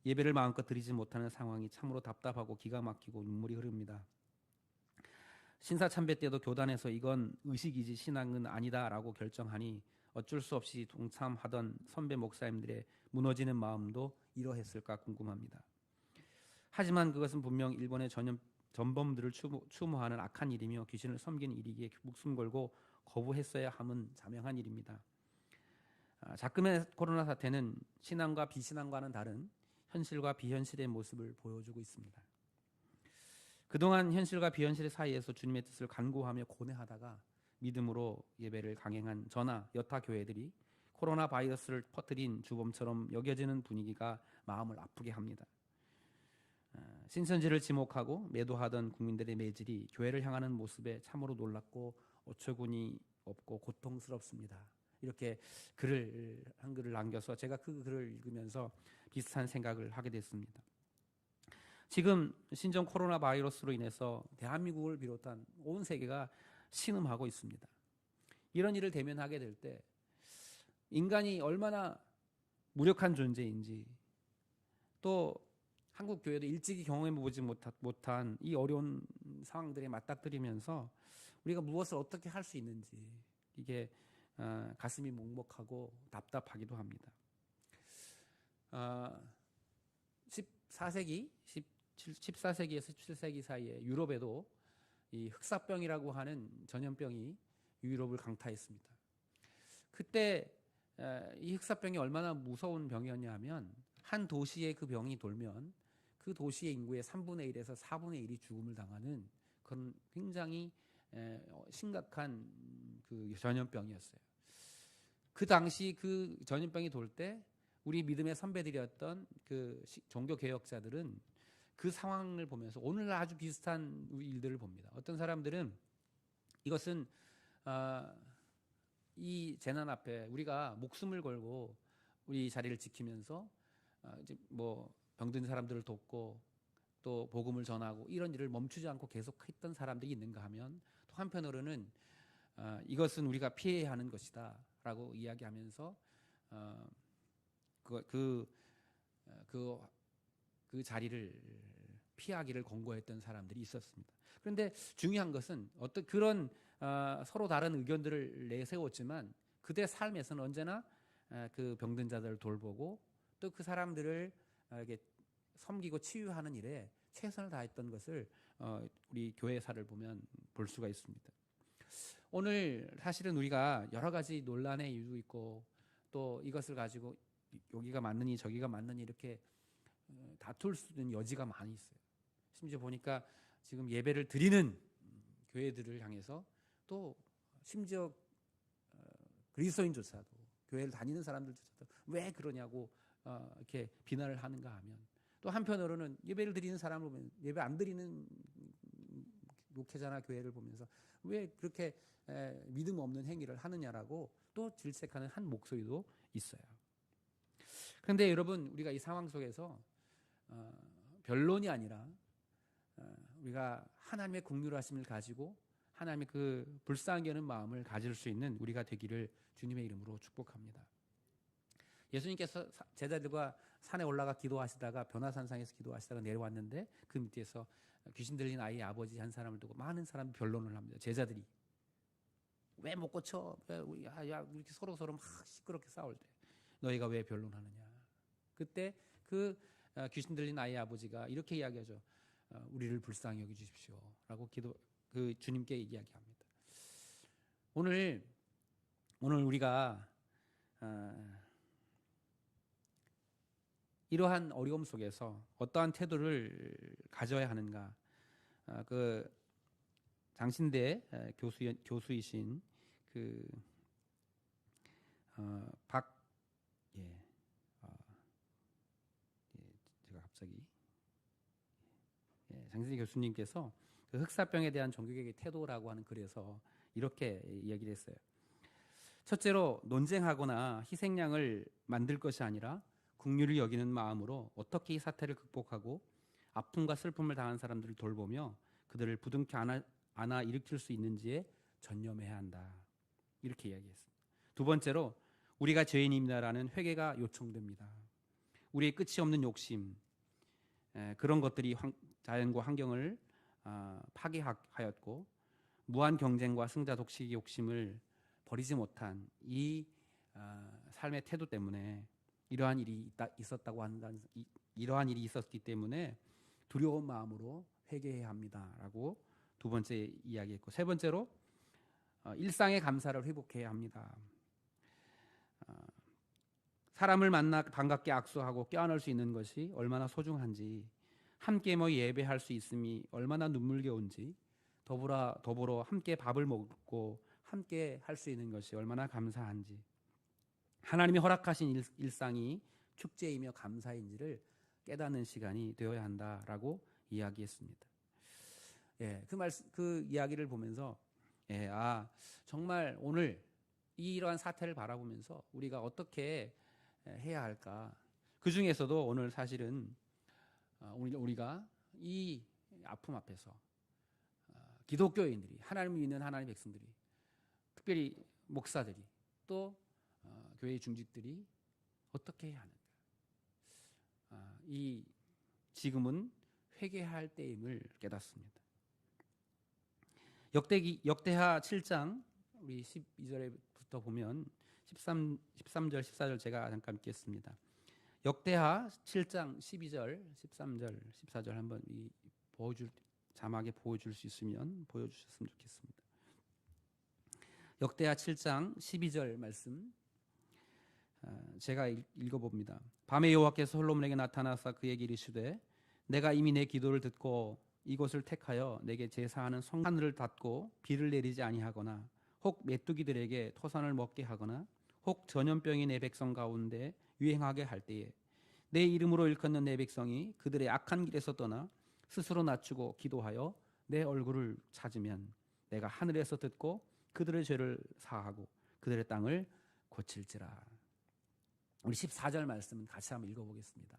예배를 마음껏 드리지 못하는 상황이 참으로 답답하고 기가 막히고 눈물이 흐릅니다. 신사참배 때도 교단에서 이건 의식이지 신앙은 아니다라고 결정하니 어쩔 수 없이 동참하던 선배 목사님들의 무너지는 마음도 이러했을까 궁금합니다. 하지만 그것은 분명 일본의 전범들을 추모하는 악한 일이며 귀신을 섬기는 일이기에 목숨 걸고 거부했어야 함은 자명한 일입니다. 작금의 코로나 사태는 신앙과 비신앙과는 다른 현실과 비현실의 모습을 보여주고 있습니다. 그동안 현실과 비현실 사이에서 주님의 뜻을 간구하며 고뇌하다가 믿음으로 예배를 강행한 저나 여타 교회들이 코로나 바이러스를 퍼뜨린 주범처럼 여겨지는 분위기가 마음을 아프게 합니다. 신천지를 지목하고 매도하던 국민들의 매질이 교회를 향하는 모습에 참으로 놀랍고 어처구니 없고 고통스럽습니다. 이렇게 한글을 남겨서 제가 그 글을 읽으면서 비슷한 생각을 하게 됐습니다. 지금 신종 코로나 바이러스로 인해서 대한민국을 비롯한 온 세계가 신음하고 있습니다. 이런 일을 대면하게 될 때 인간이 얼마나 무력한 존재인지, 또 한국 교회도 일찍이 경험해보지 못한 이 어려운 상황들에 맞닥뜨리면서 우리가 무엇을 어떻게 할 수 있는지 이게 가슴이 먹먹하고 답답하기도 합니다. 14세기에서 17세기 사이에 유럽에도 이 흑사병이라고 하는 전염병이 유럽을 강타했습니다. 그때 이 흑사병이 얼마나 무서운 병이었냐면 한 도시에 그 병이 돌면 그 도시의 인구의 3분의 1에서 4분의 1이 죽음을 당하는 그런 굉장히 심각한 그 전염병이었어요. 그 당시 그 전염병이 돌 때 우리 믿음의 선배들이었던 그 종교 개혁자들은 그 상황을 보면서 오늘 아주 비슷한 일들을 봅니다. 어떤 사람들은 이것은 이 재난 앞에 우리가 목숨을 걸고 우리 자리를 지키면서 이제 뭐 병든 사람들을 돕고 또 복음을 전하고 이런 일을 멈추지 않고 계속했던 사람들이 있는가 하면 또 한편으로는 이것은 우리가 피해야 하는 것이다라고 이야기하면서 그 자리를 피하기를 권고했던 사람들이 있었습니다. 그런데 중요한 것은 어떤 그런 서로 다른 의견들을 내세웠지만 그들의 삶에서는 언제나 그 병든 자들을 돌보고 또 그 사람들을 이렇게 섬기고 치유하는 일에 최선을 다했던 것을 우리 교회사를 보면 볼 수가 있습니다. 오늘 사실은 우리가 여러 가지 논란의 이유도 있고 또 이것을 가지고 여기가 맞느니 저기가 맞느니 이렇게 다툴 수 있는 여지가 많이 있어요. 심지어 보니까 지금 예배를 드리는 교회들을 향해서 또 심지어 그리스도인조차도 교회를 다니는 사람들조차도 왜 그러냐고 이렇게 비난을 하는가 하면, 또 한편으로는 예배를 드리는 사람을 보면 예배 안 드리는 목회자나 교회를 보면서 왜 그렇게 믿음 없는 행위를 하느냐라고 또 질책하는 한 목소리도 있어요. 그런데 여러분, 우리가 이 상황 속에서 변론이 아니라 우리가 하나님의 긍휼하심을 가지고 하나님의 그 불쌍히 여는 마음을 가질 수 있는 우리가 되기를 주님의 이름으로 축복합니다. 예수님께서 제자들과 산에 올라가 기도하시다가 변화산상에서 기도하시다가 내려왔는데 그 밑에서 귀신 들린 아이의 아버지 한 사람을 두고 많은 사람이 변론을 합니다. 제자들이 왜 못 고쳐? 야, 이렇게 서로 막 시끄럽게 싸울 때 너희가 왜 변론하느냐? 그때 그 귀신 들린 아이의 아버지가 이렇게 이야기하죠. 우리를 불쌍히 여겨 주십시오라고 그 주님께 이야기합니다. 오늘 우리가 이러한 어려움 속에서 어떠한 태도를 가져야 하는가? 그 장신대 교수이신 그 제가 갑자기 장신대 교수님께서 그 흑사병에 대한 종교개혁의 태도라고 하는 글에서 이렇게 이야기를 했어요. 첫째로 논쟁하거나 희생양을 만들 것이 아니라 긍휼히 여기는 마음으로 어떻게 이 사태를 극복하고 아픔과 슬픔을 당한 사람들을 돌보며 그들을 부둥켜 안아 일으킬 수 있는지에 전념해야 한다. 이렇게 이야기했습니다. 두 번째로 우리가 죄인입니다라는 회개가 요청됩니다. 우리의 끝이 없는 욕심, 그런 것들이 자연과 환경을 파괴하였고 무한 경쟁과 승자 독식의 욕심을 버리지 못한 이 삶의 태도 때문에 이러한 일이 있었기 때문에 두려운 마음으로 회개해야 합니다라고 두 번째 이야기했고, 세 번째로 일상의 감사를 회복해야 합니다. 사람을 만나 반갑게 악수하고 껴안을 수 있는 것이 얼마나 소중한지, 함께 예배할 수 있음이 얼마나 눈물겨운지, 더불어 함께 밥을 먹고 함께 할 수 있는 것이 얼마나 감사한지, 하나님이 허락하신 일상이 축제이며 감사인지를 깨닫는 시간이 되어야 한다라고 이야기했습니다. 그 이야기를 보면서 정말 오늘 이러한 사태를 바라보면서 우리가 어떻게 해야 할까? 그 중에서도 오늘 사실은 우리가 이 아픔 앞에서 기독교인들이, 하나님을 믿는 하나님의 백성들이, 특별히 목사들이, 또 교회 중직들이 어떻게 해야 하는가? 지금은 회개할 때임을 깨닫습니다. 역대하 7장 우리 12절부터 보면 13절 14절 제가 잠깐 읽겠습니다. 역대하 7장 12절 13절 14절 한번 자막에 보여줄 수 있으면 보여주셨으면 좋겠습니다. 역대하 7장 12절 말씀 제가 읽어봅니다. 밤에 여호와께서 솔로몬에게 나타나사 그에게 이르시되 내가 이미 내 기도를 듣고 이곳을 택하여 내게 제사하는 성하늘을 닫고 비를 내리지 아니하거나 혹 메뚜기들에게 토산을 먹게 하거나 혹 전염병이 내 백성 가운데 유행하게 할 때에 내 이름으로 일컫는 내 백성이 그들의 악한 길에서 떠나 스스로 낮추고 기도하여 내 얼굴을 찾으면 내가 하늘에서 듣고 그들의 죄를 사하고 그들의 땅을 고칠지라. 우리 14절 말씀은 같이 한번 읽어보겠습니다.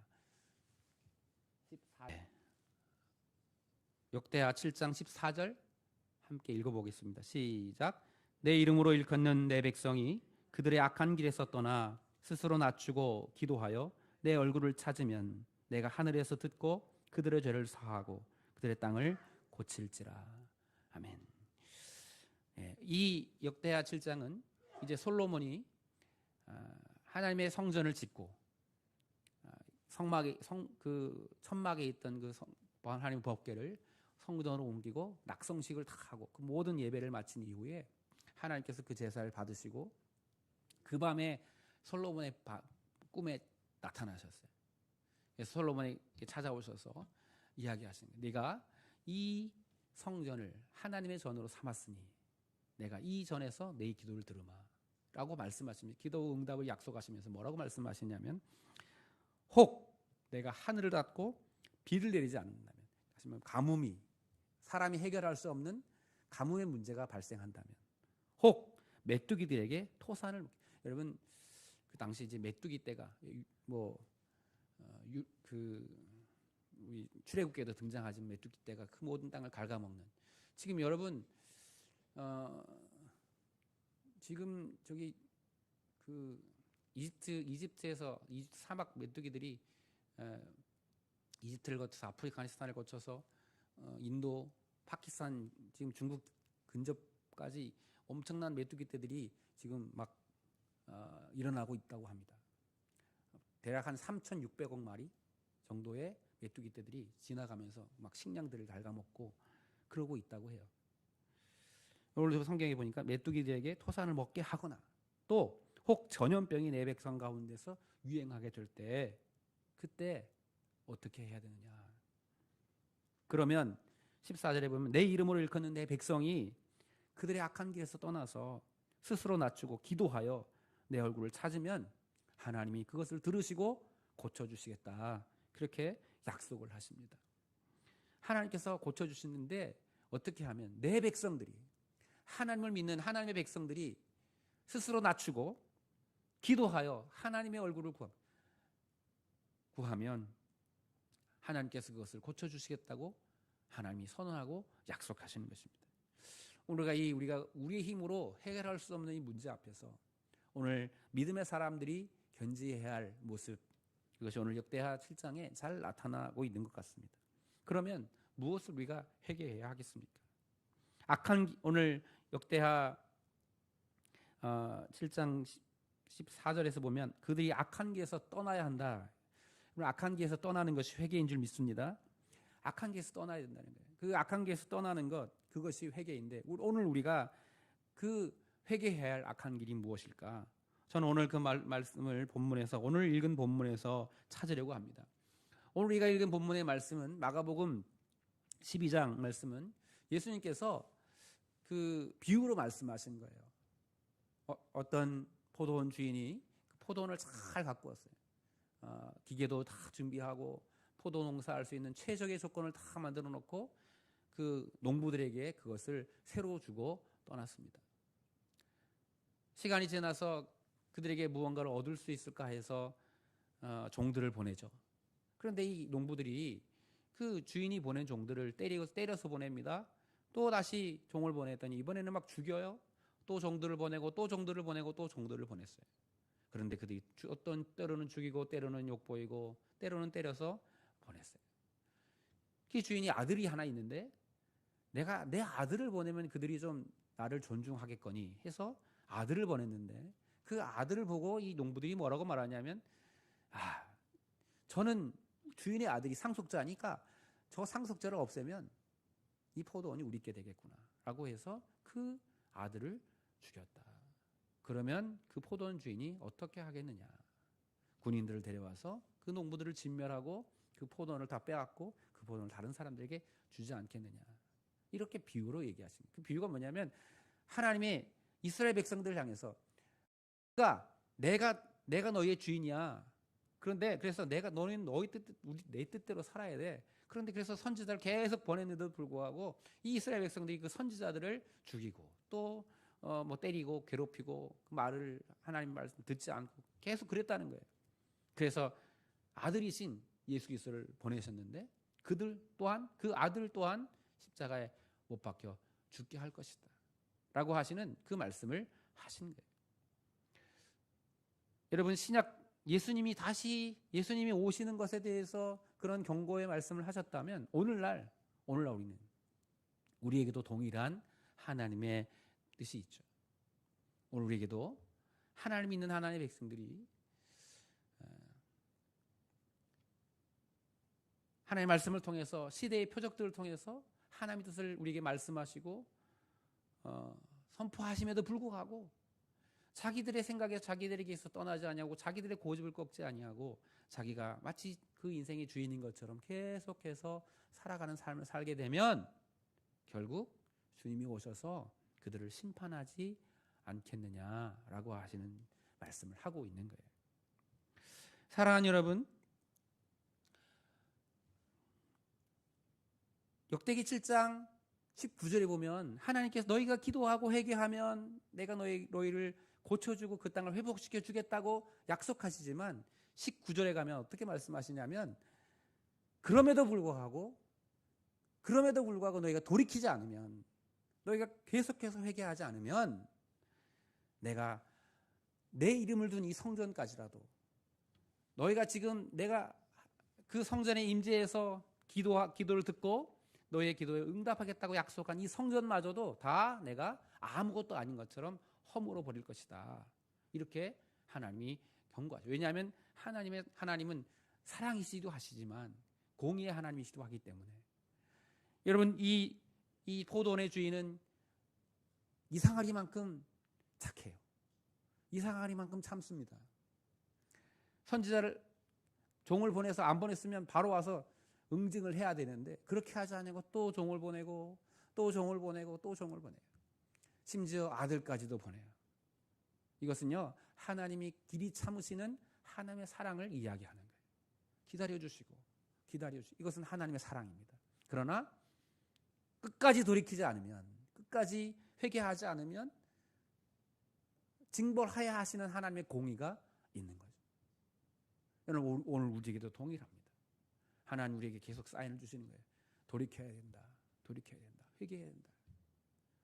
14절. 역대하 7장 14절 함께 읽어보겠습니다. 시작. 내 이름으로 일컫는 내 백성이 그들의 악한 길에서 떠나 스스로 낮추고 기도하여 내 얼굴을 찾으면 내가 하늘에서 듣고 그들의 죄를 사하고 그들의 땅을 고칠지라. 아멘. 이 역대하 7장은 이제 솔로몬이 하나님의 성전을 짓고 천막에 있던 그 하나님의 법궤를 성전으로 옮기고 낙성식을 다 하고 그 모든 예배를 마친 이후에 하나님께서 그 제사를 받으시고 그 밤에 솔로몬의 꿈에 나타나셨어요. 그래서 솔로몬이 찾아오셔서 이야기하시는 거예요. 네가 이 성전을 하나님의 전으로 삼았으니 내가 이 전에서 내 기도를 들으마. 라고 말씀하십니다. 기도 응답을 약속하시면서 뭐라고 말씀하시냐면 혹 내가 하늘을 닫고 비를 내리지 않는다면, 다시 말하면 가뭄이, 사람이 해결할 수 없는 가뭄의 문제가 발생한다면, 혹 메뚜기들에게 토산을, 여러분 그 당시 이제 메뚜기 떼가 우리 출애굽기에도 등장하지만 메뚜기 떼가 그 모든 땅을 갉아먹는, 지금 여러분 지금 저기 그 이집트에서 사막 메뚜기들이 이집트를 거쳐서 아프가니스탄을 거쳐서 인도, 파키스탄, 지금 중국 근접까지 엄청난 메뚜기 떼들이 지금 막 일어나고 있다고 합니다. 대략 한 3,600억 마리 정도의 메뚜기 떼들이 지나가면서 막 식량들을 갉아먹고 그러고 있다고 해요. 오늘 성경에 보니까 메뚜기들에게 토산을 먹게 하거나, 또 혹 전염병이 내 백성 가운데서 유행하게 될 때 그때 어떻게 해야 되느냐. 그러면 14절에 보면 내 이름으로 일컫는 내 백성이 그들의 악한 길에서 떠나서 스스로 낮추고 기도하여 내 얼굴을 찾으면 하나님이 그것을 들으시고 고쳐주시겠다. 그렇게 약속을 하십니다. 하나님께서 고쳐주시는데 어떻게 하면 내 백성들이, 하나님을 믿는 하나님의 백성들이 스스로 낮추고 기도하여 하나님의 얼굴을 구하면 하나님께서 그것을 고쳐주시겠다고 하나님이 선언하고 약속하시는 것입니다. 우리가 우리의 힘으로 해결할 수 없는 이 문제 앞에서 오늘 믿음의 사람들이 견지해야 할 모습, 그것이 오늘 역대하 7장에 잘 나타나고 있는 것 같습니다. 그러면 무엇을 우리가 회개해야 하겠습니까? 오늘 역대하 7장 14절에서 보면 그들이 악한 길에서 떠나야 한다. 악한 길에서 떠나는 것이 회개인 줄 믿습니다. 악한 길에서 떠나야 된다는 거예요. 그 악한 길에서 떠나는 것, 그것이 회개인데 오늘 우리가 그 회개해야 할 악한 길이 무엇일까? 저는 오늘 그 말씀을 오늘 읽은 본문에서 찾으려고 합니다. 오늘 우리가 읽은 본문의 말씀은 마가복음 12장 말씀은 예수님께서 그 비유로 말씀하신 거예요. 어떤 포도원 주인이 그 포도원을 잘 갖고 왔어요. 기계도 다 준비하고 포도 농사할 수 있는 최적의 조건을 다 만들어 놓고 그 농부들에게 그것을 새로 주고 떠났습니다. 시간이 지나서 그들에게 무언가를 얻을 수 있을까 해서 종들을 보내죠. 그런데 이 농부들이 그 주인이 보낸 종들을 때려서 보냅니다. 또 다시 종을 보냈더니 이번에는 막 죽여요. 또 종들을 보내고 또 종들을 보내고 또 종들을 보냈어요. 그런데 그들이 어떤 때로는 죽이고 때로는 욕보이고 때로는 때려서 보냈어요. 그 주인이 아들이 하나 있는데 내가 내 아들을 보내면 그들이 좀 나를 존중하겠거니 해서 아들을 보냈는데 그 아들을 보고 이 농부들이 뭐라고 말하냐면 저는 주인의 아들이 상속자니까 저 상속자를 없애면 이 포도원이 우리께 되겠구나 라고 해서 그 아들을 죽였다. 그러면 그 포도원 주인이 어떻게 하겠느냐. 군인들을 데려와서 그 농부들을 진멸하고 그 포도원을 다 빼앗고 그 포도원을 다른 사람들에게 주지 않겠느냐. 이렇게 비유로 얘기하십니다. 그 비유가 뭐냐면 하나님의 이스라엘 백성들을 향해서 내가 너희의 주인이야. 그런데 그래서 너는 내 뜻대로 살아야 돼. 그런데 그래서 선지자를 계속 보냈는데도 불구하고 이 이스라엘 백성들이 그 선지자들을 죽이고 또 때리고 괴롭히고 그 말을 하나님 말씀 듣지 않고 계속 그랬다는 거예요. 그래서 아들이신 예수 그리스도를 보내셨는데 그 아들 또한 십자가에 못 박혀 죽게 할 것이다 라고 하시는 그 말씀을 하신 거예요. 여러분 신약 예수님이 오시는 것에 대해서 그런 경고의 말씀을 하셨다면 오늘날 우리에게도 동일한 하나님의 뜻이 있죠. 오늘 우리에게도 하나님 믿는 하나님의 백성들이 하나님의 말씀을 통해서 시대의 표적들을 통해서 하나님의 뜻을 우리에게 말씀하시고 선포하심에도 불구하고 자기들의 생각에 자기들에게서 떠나지 아니하고 자기들의 고집을 꺾지 아니하고 자기가 마치 그 인생의 주인인 것처럼 계속해서 살아가는 삶을 살게 되면 결국 주님이 오셔서 그들을 심판하지 않겠느냐라고 하시는 말씀을 하고 있는 거예요. 사랑하는 여러분, 역대기 7장 19절에 보면 하나님께서 너희가 기도하고 회개하면 내가 너희를 고쳐주고 그 땅을 회복시켜 주겠다고 약속하시지만 19절에 가면 어떻게 말씀하시냐면 그럼에도 불구하고 너희가 돌이키지 않으면, 너희가 계속해서 회개하지 않으면 내가 내 이름을 둔 이 성전까지라도, 너희가 지금 내가 그 성전에 임재해서 기도를 듣고 너희의 기도에 응답하겠다고 약속한 이 성전마저도 다 내가 아무것도 아닌 것처럼 허물어 버릴 것이다. 이렇게 하나님이 경고하죠. 왜냐하면 하나님은 사랑이시기도 하시지만 공의의 하나님이시기도 하기 때문에. 여러분, 이 포도원의 주인은 이상하리만큼 착해요. 이상하리만큼 참습니다. 선지자를 종을 보내서 안 보냈으면 바로 와서 응징을 해야 되는데 그렇게 하지 않고 또 종을 보내고 또 종을 보내고 또 종을 보내요. 심지어 아들까지도 보내요. 이것은요, 하나님이 길이 참으시는 하나님의 사랑을 이야기하는 거예요. 기다려주시고 이것은 하나님의 사랑입니다. 그러나 끝까지 돌이키지 않으면, 끝까지 회개하지 않으면 징벌하야 하시는 하나님의 공의가 있는 거죠. 여러분, 오늘 우리에게도 동일합니다. 하나님 우리에게 계속 사인을 주시는 거예요. 돌이켜야 된다. 회개해야 된다.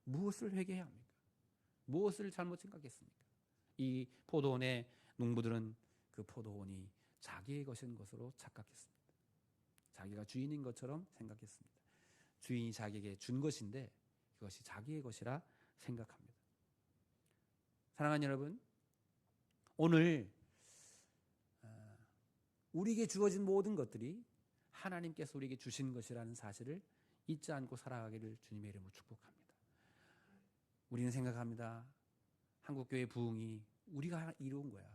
무엇을 회개해야 합니까? 무엇을 잘못 생각했습니까? 이 포도원의 농부들은 그 포도원이 자기의 것인 것으로 착각했습니다. 자기가 주인인 것처럼 생각했습니다. 주인이 자기에게 준 것인데 그것이 자기의 것이라 생각합니다. 사랑하는 여러분, 오늘 우리에게 주어진 모든 것들이 하나님께서 우리에게 주신 것이라는 사실을 잊지 않고 살아가기를 주님의 이름으로 축복합니다. 우리는 생각합니다. 한국교회 부흥이 우리가 이룬 거야.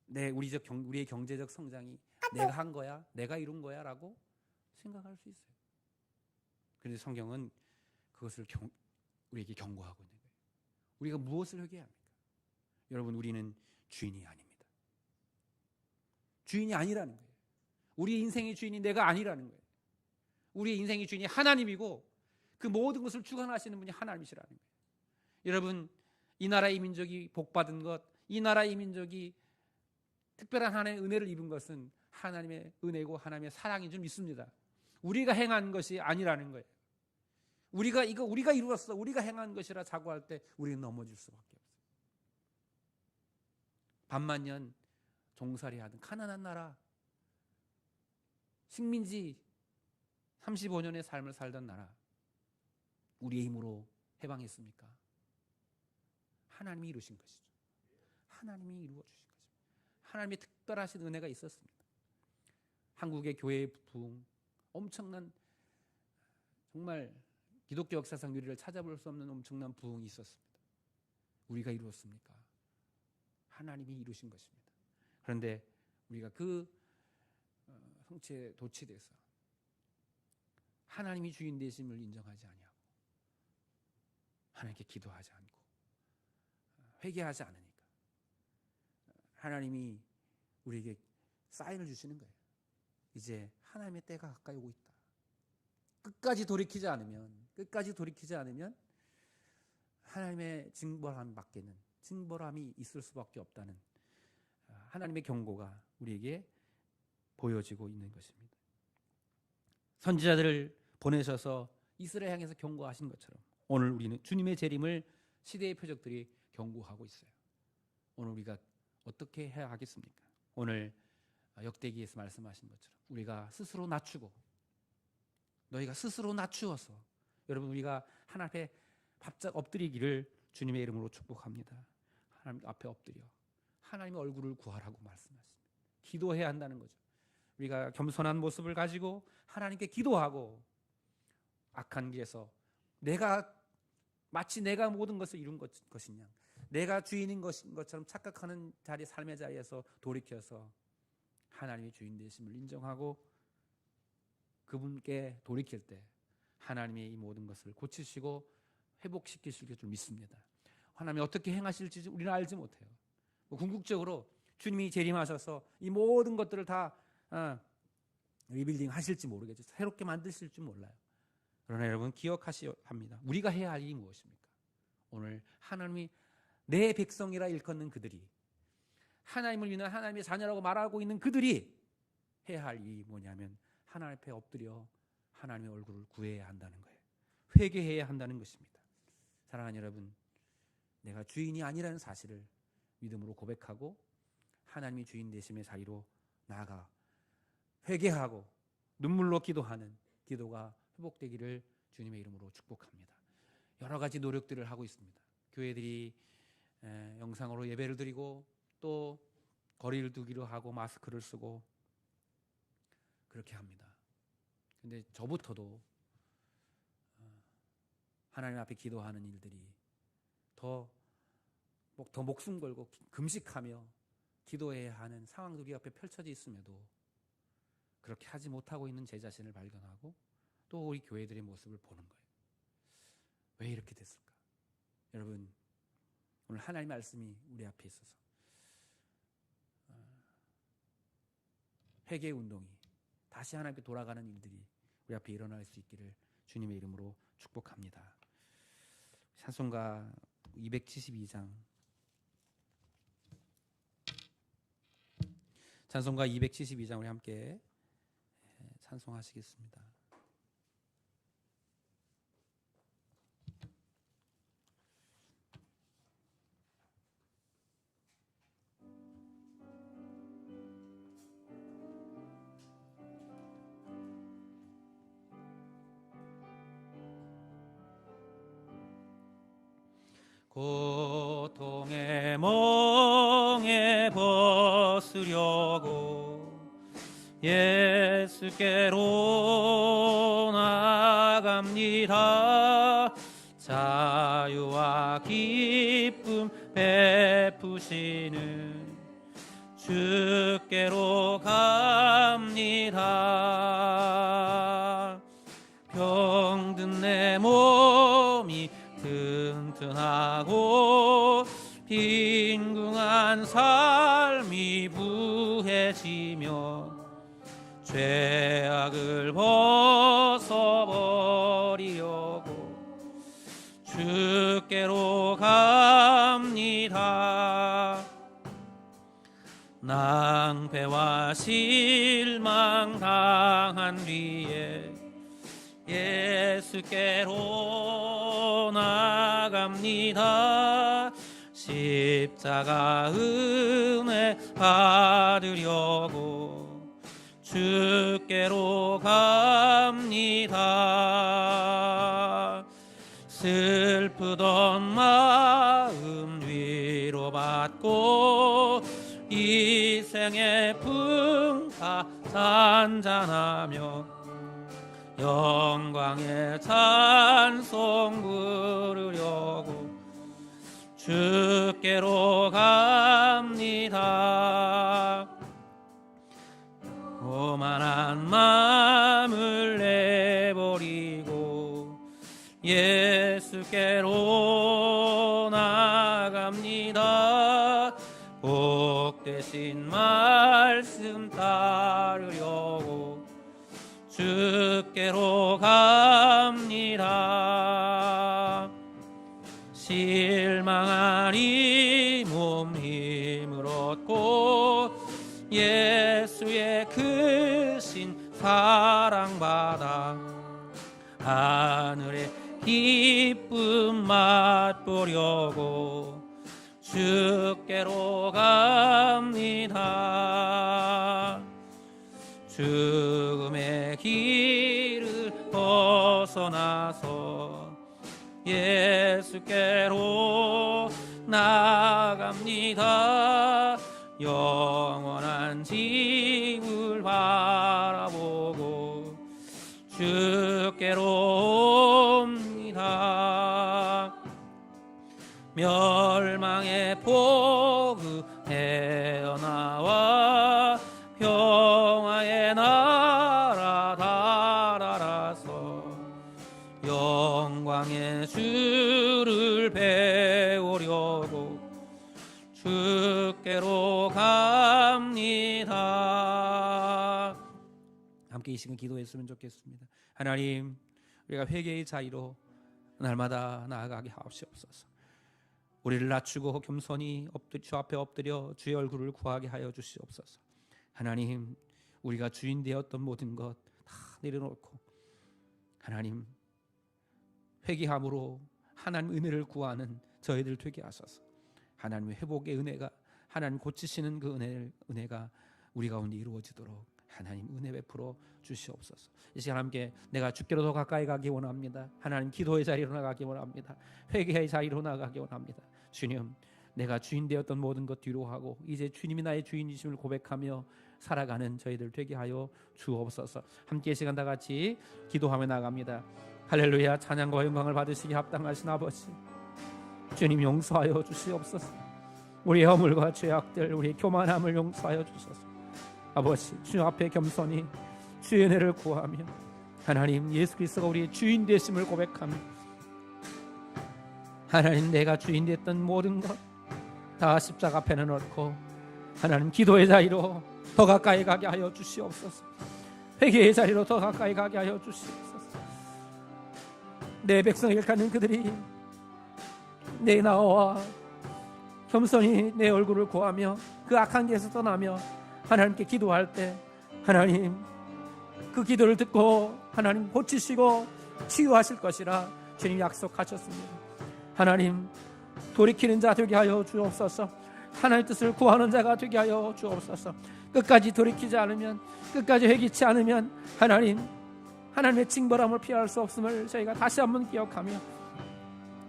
우리의 경제적 성장이 내가 한 거야, 내가 이룬 거야 라고 생각할 수 있어요. 그런데 성경은 그것을 우리에게 경고하고 있는 거예요. 우리가 무엇을 회개해야 합니까? 여러분, 우리는 주인이 아닙니다. 주인이 아니라는 거예요. 우리의 인생의 주인이 내가 아니라는 거예요. 우리의 인생의 주인이 하나님이고 그 모든 것을 주관하시는 분이 하나님이시라는 거예요. 여러분, 이 나라의 민족이 복받은 것, 이 나라의 민족이 특별한 하나님의 은혜를 입은 것은 하나님의 은혜고 하나님의 사랑인 줄 믿습니다. 우리가 행한 것이 아니라는 거예요. 우리가 이루었어, 우리가 행한 것이라 자고할 때 우리는 넘어질 수밖에 없어요. 반만년 종살이하던 가난한 나라, 식민지 35년의 삶을 살던 나라, 우리의 힘으로 해방했습니까? 하나님이 이루신 것이죠. 하나님이 이루어 주신 것입니다. 하나님의 특별하신 은혜가 있었습니다. 한국의 교회의 부흥, 엄청난, 정말 기독교 역사상 유례를 찾아볼 수 없는 엄청난 부흥이 있었습니다. 우리가 이루었습니까? 하나님이 이루신 것입니다. 그런데 우리가 그 성취에 도취돼서 하나님이 주인 되심을 인정하지 아니하고 하나님께 기도하지 않고 회개하지 않으니까 하나님이 우리에게 사인을 주시는 거예요. 이제 하나님의 때가 가까이 오고 있다. 끝까지 돌이키지 않으면 하나님의 징벌함이 있을 수밖에 없다는 하나님의 경고가 우리에게 보여지고 있는 것입니다. 선지자들을 보내셔서 이스라엘 향해서 경고하신 것처럼 오늘 우리는 주님의 재림을 시대의 표적들이 경고하고 있어요. 오늘 우리가 어떻게 해야 하겠습니까? 오늘 역대기에서 말씀하신 것처럼 우리가 스스로 낮추고, 너희가 스스로 낮추어서, 여러분, 우리가 하나님 앞에 바짝 엎드리기를 주님의 이름으로 축복합니다. 하나님 앞에 엎드려 하나님의 얼굴을 구하라고 말씀하십니다. 기도해야 한다는 거죠. 우리가 겸손한 모습을 가지고 하나님께 기도하고, 악한 길에서 마치 내가 모든 것을 이룬 것이냐, 내가 주인인 것처럼 착각하는 삶의 자리에서 돌이켜서 하나님의 주인 되심을 인정하고 그분께 돌이킬 때 하나님의 이 모든 것을 고치시고 회복시킬 수 있을 줄 믿습니다. 하나님이 어떻게 행하실지 우리는 알지 못해요. 궁극적으로 주님이 재림하셔서 이 모든 것들을 다 리빌딩 하실지 모르겠죠. 새롭게 만드실 줄 몰라요. 그러나 여러분 기억하셔야 합니다. 우리가 해야 할 일이 무엇입니까? 오늘 하나님이 내 백성이라 일컫는 그들이, 하나님을 믿는 하나님의 자녀라고 말하고 있는 그들이 해야 할 일이 뭐냐면 하나님 앞에 엎드려 하나님의 얼굴을 구해야 한다는 거예요. 회개해야 한다는 것입니다. 사랑하는 여러분, 내가 주인이 아니라는 사실을 믿음으로 고백하고 하나님이 주인 되심의 자리로 나아가 회개하고 눈물로 기도하는 기도가 회복되기를 주님의 이름으로 축복합니다. 여러 가지 노력들을 하고 있습니다. 교회들이 영상으로 예배를 드리고 또 거리를 두기로 하고 마스크를 쓰고 그렇게 합니다. 근데 저부터도 하나님 앞에 기도하는 일들이 더 목숨 걸고 금식하며 기도해야 하는 상황들이 앞에 펼쳐져 있음에도 그렇게 하지 못하고 있는 제 자신을 발견하고 또 우리 교회들의 모습을 보는 거예요. 왜 이렇게 됐을까? 여러분, 오늘 하나님의 말씀이 우리 앞에 있어서 회개 운동이 다시 하나님께 돌아가는 일들이 우리 앞에 일어날 수 있기를 주님의 이름으로 축복합니다. 찬송가 272장 찬송가 272장 우리 함께 찬송하시겠습니다. 고통의 멍에 벗으려고 예수께로 나갑니다. 자유와 기쁨 베푸시는 주께로 갑니다. 병든 내 몸이 튼튼하고 빈궁한 삶이 부해지며 죄악을 벗어버리려고 주께로 갑니다. 낭패와 실망 당한 뒤에 예수께로 나갑니다. 십자가 은혜 받으려고 주께로 갑니다. 슬프던 마음 위로받고 이 생의 풍파 잔잔하며 영광의 찬송 부르려고 주께로 갑니다. 오만한 마음을 내버리고 예수께로 나갑니다. 복되신 말씀 따르려고 주께로 갑니다. 실망한 이 몸 힘을 얻고 예수의 크신 사랑받아 하늘의 기쁨 맛보려고 주께로 갑니다. 죽음의 길을 벗어나서 예수께로 나갑니다. 영원한 집을 바라보고 주께로 옵니다. 멸망의 포구 헤어나와 평화의 나라 달아나서 영광의 주 구합니다. 함께 이 시간 기도했으면 좋겠습니다. 하나님, 우리가 회개의 자리로 날마다 나아가게 하옵소서. 우리를 낮추고 겸손히 주 앞에 엎드려 주의 얼굴을 구하게 하여 주시옵소서. 하나님, 우리가 주인 되었던 모든 것 다 내려놓고 하나님 회개함으로 하나님 은혜를 구하는 저희들 되게 하소서. 하나님의 회복의 은혜가, 하나님 고치시는 그 은혜가 우리 가운데 이루어지도록 하나님 은혜 베풀어 주시옵소서. 이 시간 함께 내가 주께로 더 가까이 가기 원합니다. 하나님 기도의 자리로 나가기 원합니다. 회개의 자리로 나가기 원합니다. 주님, 내가 주인 되었던 모든 것 뒤로 하고 이제 주님이 나의 주인이심을 고백하며 살아가는 저희들 되게 하여 주옵소서. 함께 이 시간 다 같이 기도하며 나갑니다. 할렐루야. 찬양과 영광을 받으시기 합당하신 아버지, 주님 용서하여 주시옵소서. 우리의 허물과 죄악들, 우리의 교만함을 용서하여 주소서. 아버지, 주 앞에 겸손히 주의 은혜를 구하며 하나님 예수 그리스도가 우리의 주인 되심을 고백하며 하나님 내가 주인 됐던 모든 것 다 십자가 앞에 놓고 하나님 기도의 자리로 더 가까이 가게 하여 주시옵소서. 회개의 자리로 더 가까이 가게 하여 주시옵소서. 내 백성을 가는 그들이 내 나와 겸손히 내 얼굴을 구하며 그 악한 길에서 떠나며 하나님께 기도할 때 하나님 그 기도를 듣고 하나님 고치시고 치유하실 것이라 주님 약속하셨습니다. 하나님 돌이키는 자 되게 하여 주옵소서. 하나님의 뜻을 구하는 자가 되게 하여 주옵소서. 끝까지 돌이키지 않으면, 끝까지 회개치 않으면 하나님의 징벌함을 피할 수 없음을 저희가 다시 한번 기억하며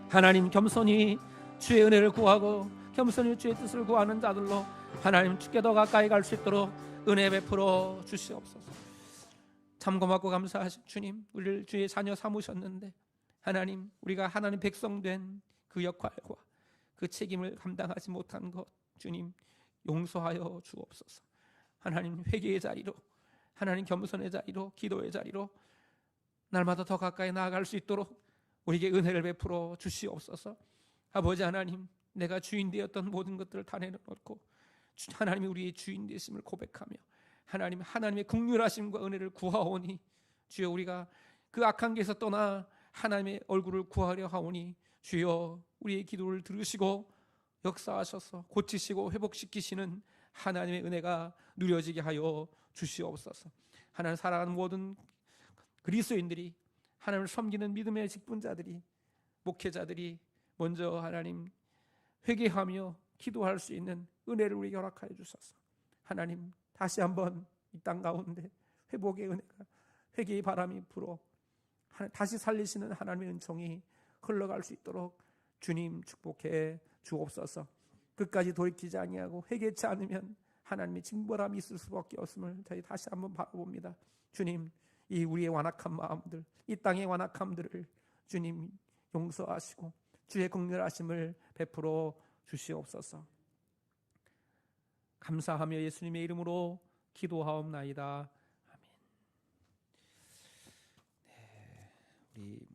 하나님 겸손히 주의 은혜를 구하고 겸손히 주의 뜻을 구하는 자들로 하나님 주께 더 가까이 갈 수 있도록 은혜 베풀어 주시옵소서. 참 고맙고 감사하신 주님, 우리를 주의 자녀 삼으셨는데 하나님 우리가 하나님 백성 된 그 역할과 그 책임을 감당하지 못한 것 주님 용서하여 주옵소서. 하나님 회개의 자리로, 하나님 겸손의 자리로, 기도의 자리로 날마다 더 가까이 나아갈 수 있도록 우리에게 은혜를 베풀어 주시옵소서. 아버지 하나님, 내가 주인 되었던 모든 것들을 다 내려놓고 하나님이 우리의 주인 되심을 고백하며 하나님의 긍휼하심과 은혜를 구하오니 주여 우리가 그 악한 길에서 떠나 하나님의 얼굴을 구하려 하오니 주여 우리의 기도를 들으시고 역사하셔서 고치시고 회복시키시는 하나님의 은혜가 누려지게 하여 주시옵소서. 하나님 사랑하는 모든 그리스도인들이, 하나님을 섬기는 믿음의 직분자들이, 목회자들이 먼저 하나님 회개하며 기도할 수 있는 은혜를 우리에게 허락하여 주소서. 하나님 다시 한번 이 땅 가운데 회복의 은혜가, 회개의 바람이 불어 다시 살리시는 하나님의 은총이 흘러갈 수 있도록 주님 축복해 주옵소서. 끝까지 돌이키지 아니하고 회개치 않으면 하나님의 징벌함이 있을 수밖에 없음을 저희 다시 한번 바라봅니다. 주님, 이 우리의 완악한 마음들, 이 땅의 완악함들을 주님 용서하시고 주의 긍휼하심을 베풀어 주시옵소서. 감사하며 예수님의 이름으로 기도하옵나이다. 아멘. 네, 우리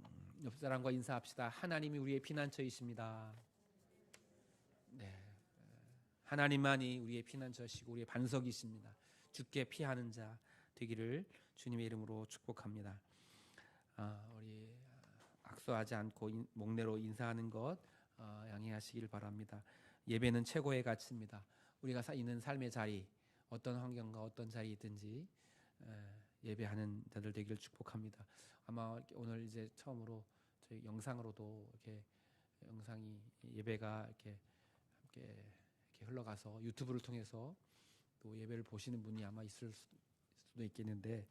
옆 사람과 인사합시다. 하나님이 우리의 피난처이십니다. 네, 하나님만이 우리의 피난처시고 우리의 반석이십니다. 주께 피하는 자 되기를 주님의 이름으로 축복합니다. 우리 악수하지 않고 목례로 인사하는 것 양해하시길 바랍니다. 예배는 최고의 가치입니다. 우리가 있는 삶의 자리, 어떤 환경과 어떤 자리이든지 예배하는 자들 되기를 축복합니다. 아마 오늘 이제 처음으로 저희 영상으로도 이렇게 영상이 예배가 이렇게 함께 흘러가서 유튜브를 통해서 또 예배를 보시는 분이 아마 있을 수도 있겠는데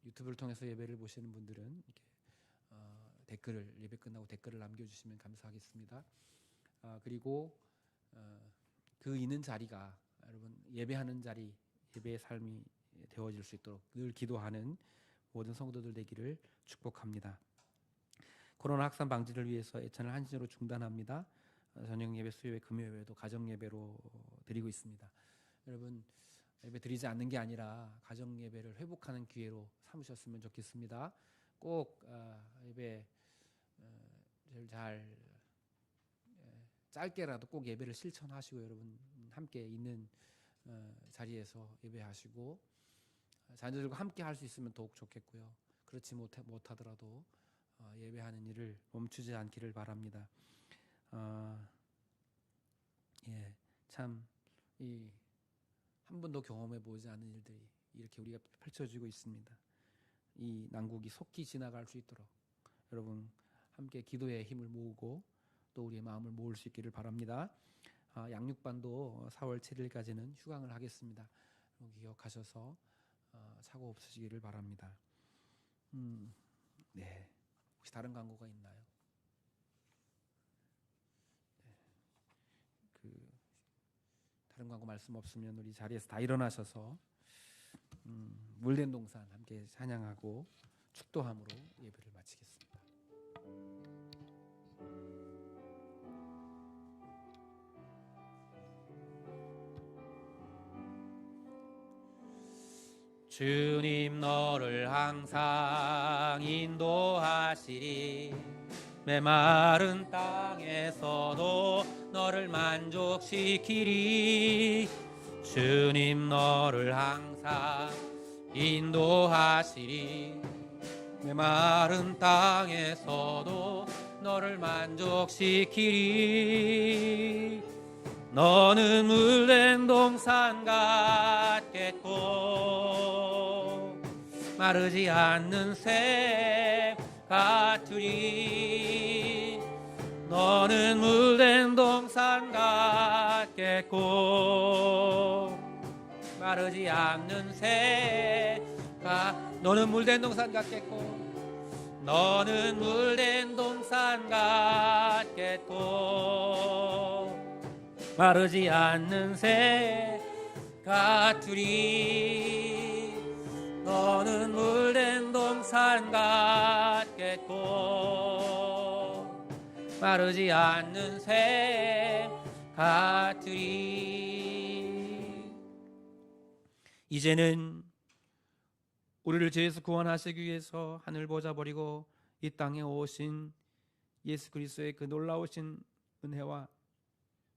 유튜브를 통해서 예배를 보시는 분들은 이렇게 댓글을 예배 끝나고 댓글을 남겨주시면 감사하겠습니다. 그리고 그 있는 자리가 여러분 예배하는 자리, 예배의 삶이 되어질 수 있도록 늘 기도하는 모든 성도들 되기를 축복합니다. 코로나 확산 방지를 위해서 예찬을 한시로 중단합니다. 저녁 예배, 수요예배, 금요예배도 가정 예배로 드리고 있습니다. 여러분 예배 드리지 않는 게 아니라 가정 예배를 회복하는 기회로 삼으셨으면 좋겠습니다. 꼭 예배 잘 짧게라도 꼭 예배를 실천하시고 여러분 함께 있는 자리에서 예배하시고 자녀들과 함께 할 수 있으면 더욱 좋겠고요. 그렇지 못하더라도 예배하는 일을 멈추지 않기를 바랍니다. 참 한 번도 경험해 보지 않은 일들이 이렇게 우리가 펼쳐지고 있습니다. 이 난국이 속히 지나갈 수 있도록 여러분 함께 기도의 힘을 모으고 또 우리의 마음을 모을 수 있기를 바랍니다. 양육반도 4월 7일까지는 휴강을 하겠습니다. 기억하셔서 사고 없으시기를 바랍니다. 네, 혹시 다른 광고가 있나요? 다른 광고 말씀 없으면 우리 자리에서 다 일어나셔서 물된 동산 함께 찬양하고 축도함으로 예배를 마치겠습니다. 주님 너를 항상 인도하시리 메마른 땅에서도 너를 만족시키리 주님 너를 항상 인도하시리 메마른 땅에서도 너를 만족시키리 너는 물된 동산 같겠고 마르지 않는 샘 같으리 너는 물된 동산 같겠고 마르지 않는 너는 물된 동산 같겠고 너는 물된 동산 같겠고 마르지 않는 새 같으리 너는 물된 동산 같겠고 마르지 않는 새 같으리 이제는 우리를 죄에서 구원하시기 위해서 하늘 보좌 버리고 이 땅에 오신 예수 그리스도의 그 놀라우신 은혜와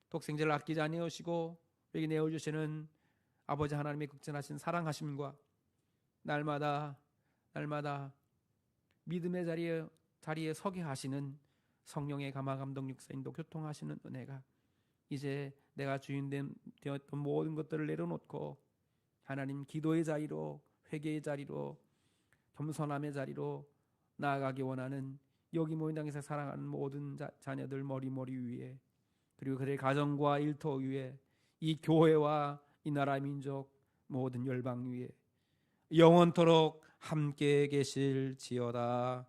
독생자를 아끼지 아니하시고 우리에게 내어주시는 아버지 하나님의 극진하신 사랑하심과 날마다 믿음의 자리에 서게 하시는 성령의 감화 감동 육사 인도 교통하시는 은혜가 이제 내가 주인 되었던 모든 것들을 내려놓고 하나님 기도의 자리로 회개의 자리로 겸손함의 자리로 나아가기 원하는 여기 모인 당에서 사랑하는 모든 자녀들 머리 위에 그리고 그들의 가정과 일터 위에 이 교회와 이 나라 민족 모든 열방 위에 영원토록 함께 계실지어다.